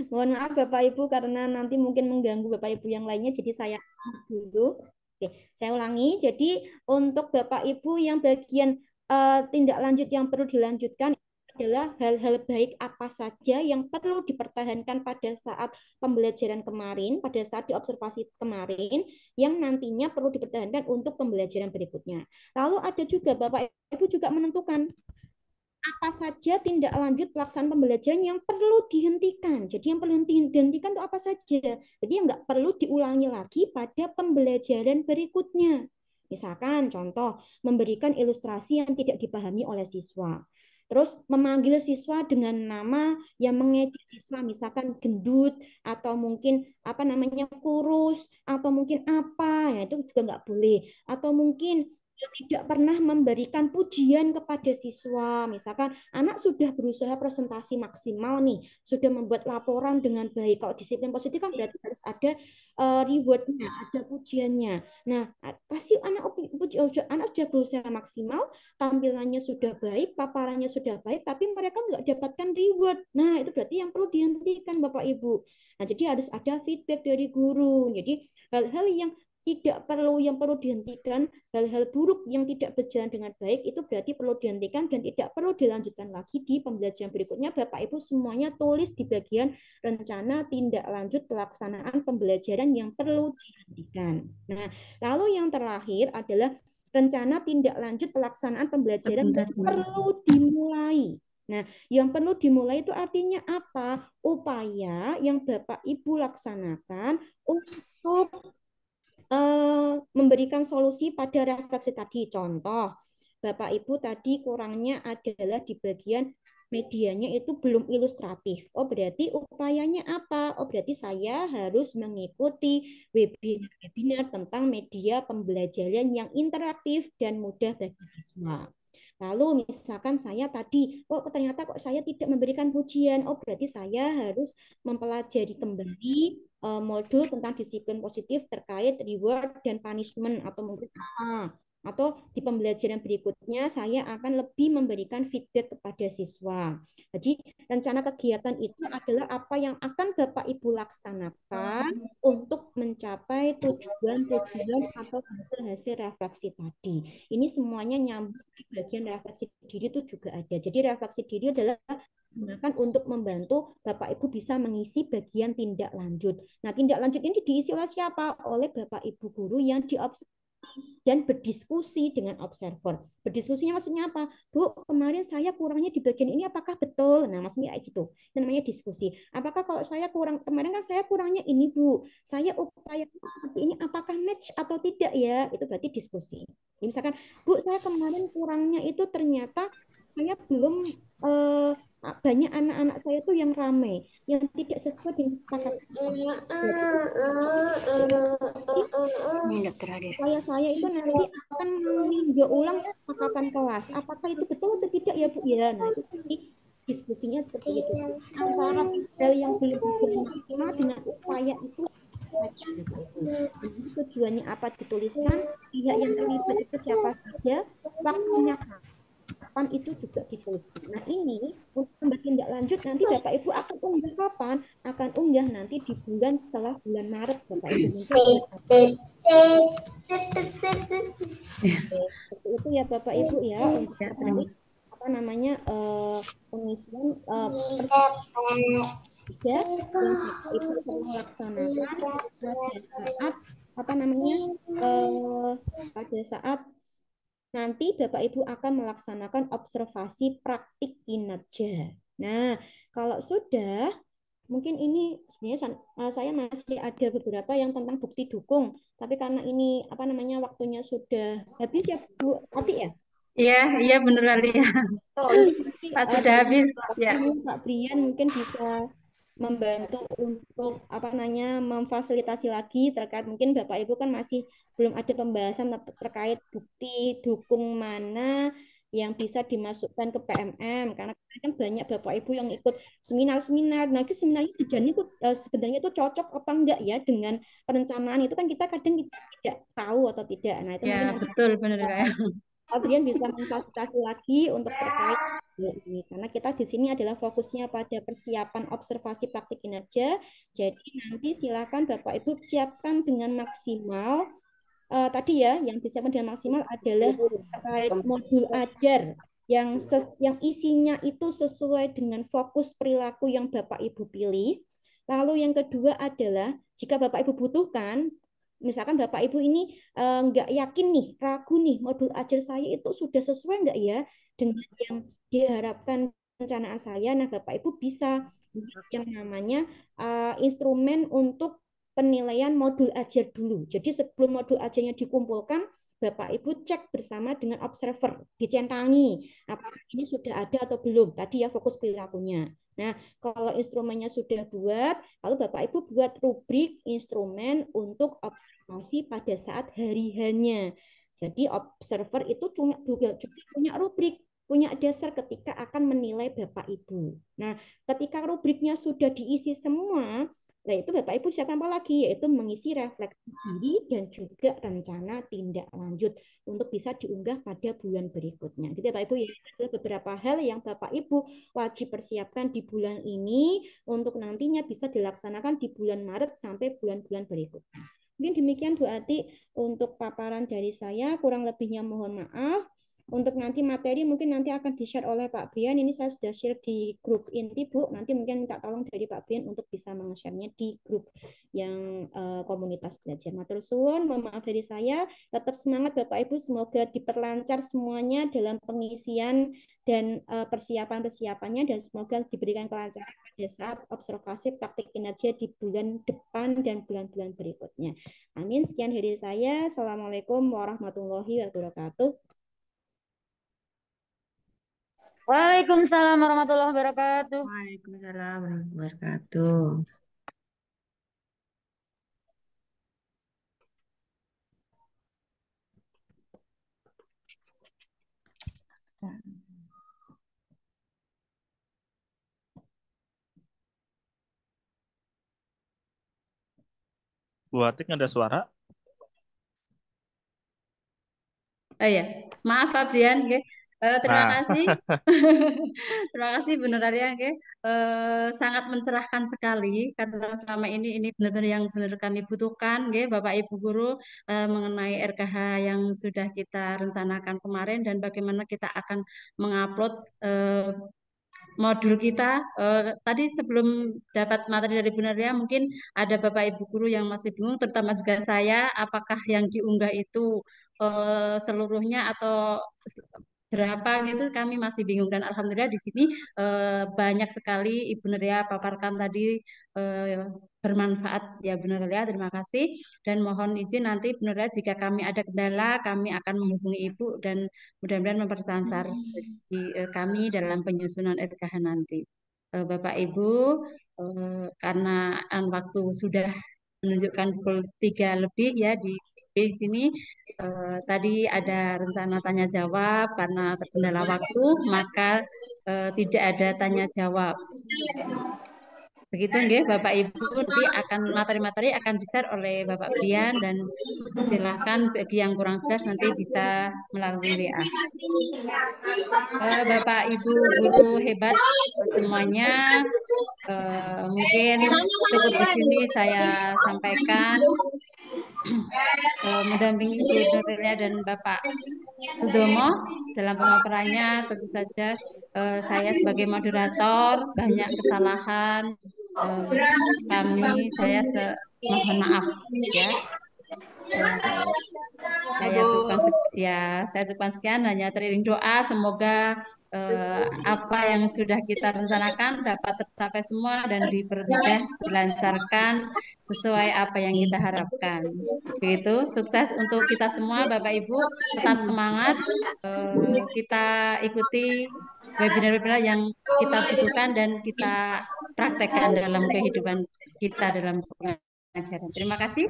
Mohon maaf Bapak Ibu karena nanti mungkin mengganggu Bapak Ibu yang lainnya, jadi saya dulu. Oke, saya ulangi. Jadi untuk Bapak Ibu yang bagian tindak lanjut yang perlu dilanjutkan adalah hal-hal baik apa saja yang perlu dipertahankan pada saat pembelajaran kemarin, pada saat diobservasi kemarin, yang nantinya perlu dipertahankan untuk pembelajaran berikutnya. Lalu ada juga Bapak Ibu juga menentukan apa saja tindak lanjut pelaksanaan pembelajaran yang perlu dihentikan. Jadi yang perlu dihentikan itu apa saja. Jadi yang nggak perlu diulangi lagi pada pembelajaran berikutnya. Misalkan contoh, memberikan ilustrasi yang tidak dipahami oleh siswa. Terus memanggil siswa dengan nama yang mengejek siswa, misalkan gendut atau mungkin apa namanya kurus atau mungkin apa, ya itu juga nggak boleh. Atau mungkin tidak pernah memberikan pujian kepada siswa. Misalkan anak sudah berusaha presentasi maksimal nih, sudah membuat laporan dengan baik. Kalau disiplin positif kan berarti harus ada rewardnya, ada pujiannya. Nah, kasih anak anak sudah berusaha maksimal, tampilannya sudah baik, paparannya sudah baik, tapi mereka nggak dapatkan reward. Nah, itu berarti yang perlu dihentikan Bapak Ibu. Nah, jadi harus ada feedback dari guru. Jadi hal-hal yang perlu dihentikan, hal-hal buruk yang tidak berjalan dengan baik itu berarti perlu dihentikan dan tidak perlu dilanjutkan lagi di pembelajaran berikutnya. Bapak Ibu semuanya tulis di bagian rencana tindak lanjut pelaksanaan pembelajaran yang perlu dihentikan. Nah, lalu yang terakhir adalah rencana tindak lanjut pelaksanaan pembelajaran yang perlu dimulai. Nah, yang perlu dimulai itu artinya apa? Upaya yang Bapak Ibu laksanakan untuk memberikan solusi pada refleksi tadi. Contoh, Bapak Ibu tadi kurangnya adalah di bagian medianya itu belum ilustratif. Oh, berarti upayanya apa? Oh, berarti saya harus mengikuti webinar tentang media pembelajaran yang interaktif dan mudah bagi siswa. Lalu misalkan saya tadi, oh ternyata kok saya tidak memberikan pujian, oh berarti saya harus mempelajari kembali modul tentang disiplin positif terkait reward dan punishment atau mungkin apa. Atau di pembelajaran berikutnya saya akan lebih memberikan feedback kepada siswa. Jadi rencana kegiatan itu adalah apa yang akan Bapak Ibu laksanakan untuk mencapai tujuan-tujuan atau hasil-hasil refleksi tadi. Ini semuanya nyambung di bagian refleksi diri itu juga ada. Jadi refleksi diri adalah digunakan untuk membantu Bapak Ibu bisa mengisi bagian tindak lanjut. Nah, tindak lanjut ini diisi oleh siapa? Oleh Bapak Ibu guru yang diobservasi dan berdiskusi dengan observer. Berdiskusinya maksudnya apa? Bu, kemarin saya kurangnya di bagian ini apakah betul? Nah, maksudnya kayak gitu. Itu namanya diskusi. Apakah kalau saya kurang, kemarin kan saya kurangnya ini, Bu. Saya upaya seperti ini apakah match atau tidak ya? Itu berarti diskusi. Jadi misalkan, Bu, saya kemarin kurangnya itu ternyata saya belum banyak anak-anak saya tuh yang ramai, yang tidak sesuai dengan kesepakatan. Saya itu nanti akan meninjau ulang kesepakatan kelas. Apakah itu betul atau tidak ya Bu ya? Nah, itu diskusinya seperti itu. Antara hal yang belum berjalan maksimal dengan upaya itu tujuannya apa dituliskan, pihak yang terlibat itu siapa saja, waktunya kapan itu juga dituliskan. Nah ini untuk tambah tindak lanjut nanti Bapak Ibu akan unggah kapan? Akan unggah nanti di bulan setelah bulan Maret Bapak Ibu mungkin bulan April. Seperti itu ya Bapak Ibu ya untuk Ya, terkait apa namanya pengisian persiapan kerja yang Bapak Ibu perlu laksanakan pada saat apa namanya pada saat nanti Bapak Ibu akan melaksanakan observasi praktik kinerja. Nah, kalau sudah, mungkin ini sebenarnya saya masih ada beberapa yang tentang bukti dukung, tapi karena ini apa namanya waktunya sudah habis ya Bu Ati ya. iya, iya bener kali ya. Oh, mungkin nanti Pak sudah dari habis. Ya. Pak Brian mungkin bisa membantu untuk apa namanya memfasilitasi lagi terkait mungkin Bapak Ibu kan masih belum ada pembahasan terkait bukti dukung mana yang bisa dimasukkan ke PMM karena kan banyak Bapak Ibu yang ikut seminar-seminar. Nah, ke seminar itu sebenarnya itu cocok apa enggak ya dengan perencanaan itu kan kita kadang kita tidak tahu atau tidak. Nah, itu Ya, mungkin nanti betul bener kayak. Adrian bisa memfasilitasi lagi untuk terkait hal ini karena kita di sini adalah fokusnya pada persiapan observasi praktik kinerja. Jadi nanti silakan Bapak Ibu siapkan dengan maksimal. Tadi ya yang disiapkan dengan maksimal adalah terkait modul ajar yang isinya itu sesuai dengan fokus perilaku yang Bapak Ibu pilih. Lalu yang kedua adalah jika Bapak Ibu butuhkan misalkan Bapak Ibu ini nggak yakin nih, ragu nih, modul ajar saya itu sudah sesuai nggak ya dengan yang diharapkan perencanaan saya. Nah, Bapak Ibu bisa yang namanya instrumen untuk penilaian modul ajar dulu. Jadi sebelum modul ajarnya dikumpulkan, Bapak Ibu cek bersama dengan observer, dicentangi apakah ini sudah ada atau belum. Tadi ya fokus perilakunya. Nah, kalau instrumennya sudah buat, lalu Bapak Ibu buat rubrik instrumen untuk observasi pada saat hari hanya. Jadi observer itu juga punya rubrik, punya dasar ketika akan menilai Bapak Ibu. Nah, ketika rubriknya sudah diisi semua, nah itu Bapak Ibu siapkan apa lagi? Yaitu mengisi refleksi diri dan juga rencana tindak lanjut untuk bisa diunggah pada bulan berikutnya. Gitu ya Bapak Ibu ya, ada beberapa hal yang Bapak Ibu wajib persiapkan di bulan ini untuk nantinya bisa dilaksanakan di bulan Maret sampai bulan-bulan berikutnya. Mungkin demikian Bu Ati untuk paparan dari saya, kurang lebihnya mohon maaf. Untuk nanti materi mungkin nanti akan di-share oleh Pak Brian. Ini saya sudah share di grup inti Bu. Nanti mungkin minta tolong dari Pak Brian untuk bisa meng-share-nya di grup yang komunitas belajar. Matur suwun, mohon maaf dari saya. Tetap semangat Bapak Ibu, semoga diperlancar semuanya dalam pengisian dan persiapan-persiapannya dan semoga diberikan kelancaran pada saat observasi praktik kinerja di bulan depan dan bulan-bulan berikutnya. Amin. Sekian dari saya. Assalamualaikum warahmatullahi wabarakatuh. Waalaikumsalam warahmatullahi wabarakatuh. Waalaikumsalam warahmatullahi wabarakatuh. Bu Atik ada suara? Ya, maaf Pak Brian, nggih. Terima Nah, kasih. Terima kasih beneran ya, nggih. Sangat mencerahkan sekali karena selama ini benar-benar yang benar kami butuhkan, nggih, Bapak Ibu guru mengenai RKH yang sudah kita rencanakan kemarin dan bagaimana kita akan mengupload modul kita. Tadi sebelum dapat materi dari Bu Nadia, mungkin ada Bapak Ibu guru yang masih bingung, terutama juga saya, apakah yang diunggah itu seluruhnya atau berapa gitu, kami masih bingung. Dan alhamdulillah di sini banyak sekali Ibu Nadia paparkan tadi bermanfaat ya Bu Nadia. Terima kasih dan mohon izin nanti Bu Nadia jika kami ada kendala, kami akan menghubungi Ibu dan mudah-mudahan memperlancar di kami dalam penyusunan RKH nanti. Bapak Ibu, karena waktu sudah menunjukkan pukul 3 lebih ya di sini tadi ada rencana tanya jawab karena terkendala waktu maka tidak ada tanya jawab. Begitu nggih Bapak Ibu, nanti akan materi-materi akan di-share oleh Bapak Brian dan silahkan bagi yang kurang jelas nanti bisa melalui WA. Bapak Ibu guru hebat semuanya, mungkin cukup di sini saya sampaikan. Mendampingi Ibu Nurilia dan Bapak Sudomo dalam pemaparannya, tentu saja saya sebagai moderator banyak kesalahan mohon maaf ya. Saya cukupkan sekian, hanya teriring doa semoga apa yang sudah kita rencanakan dapat tercapai semua dan dipermudah, dilancarkan sesuai apa yang kita harapkan. Begitu, sukses untuk kita semua Bapak Ibu, tetap semangat, kita ikuti webinar-webinar yang kita butuhkan dan kita praktekkan dalam kehidupan kita dalam pengajaran. Terima kasih.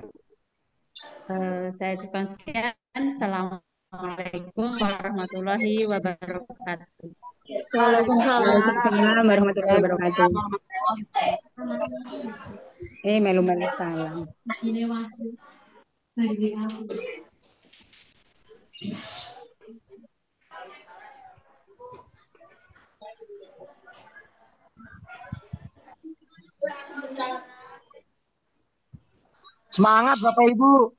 Saya cukupkan sekian. Assalamualaikum warahmatullahi wabarakatuh. Waalaikumsalam warahmatullahi wabarakatuh. Melu-melu salam. Semangat Bapak Ibu.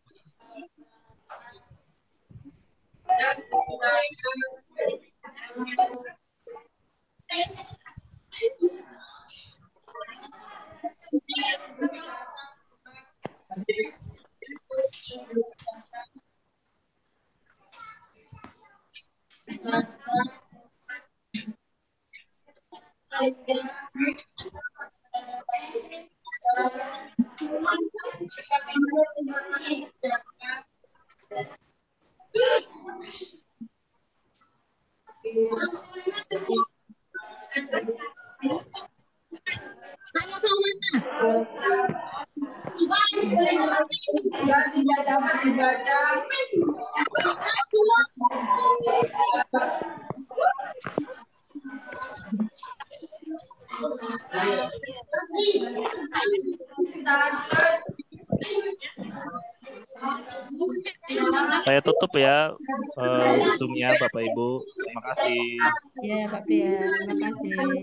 Tidak dapat dibaca. Saya tutup ya Zoom-nya Bapak Ibu. Terima kasih. Ya Pak Pria, terima kasih.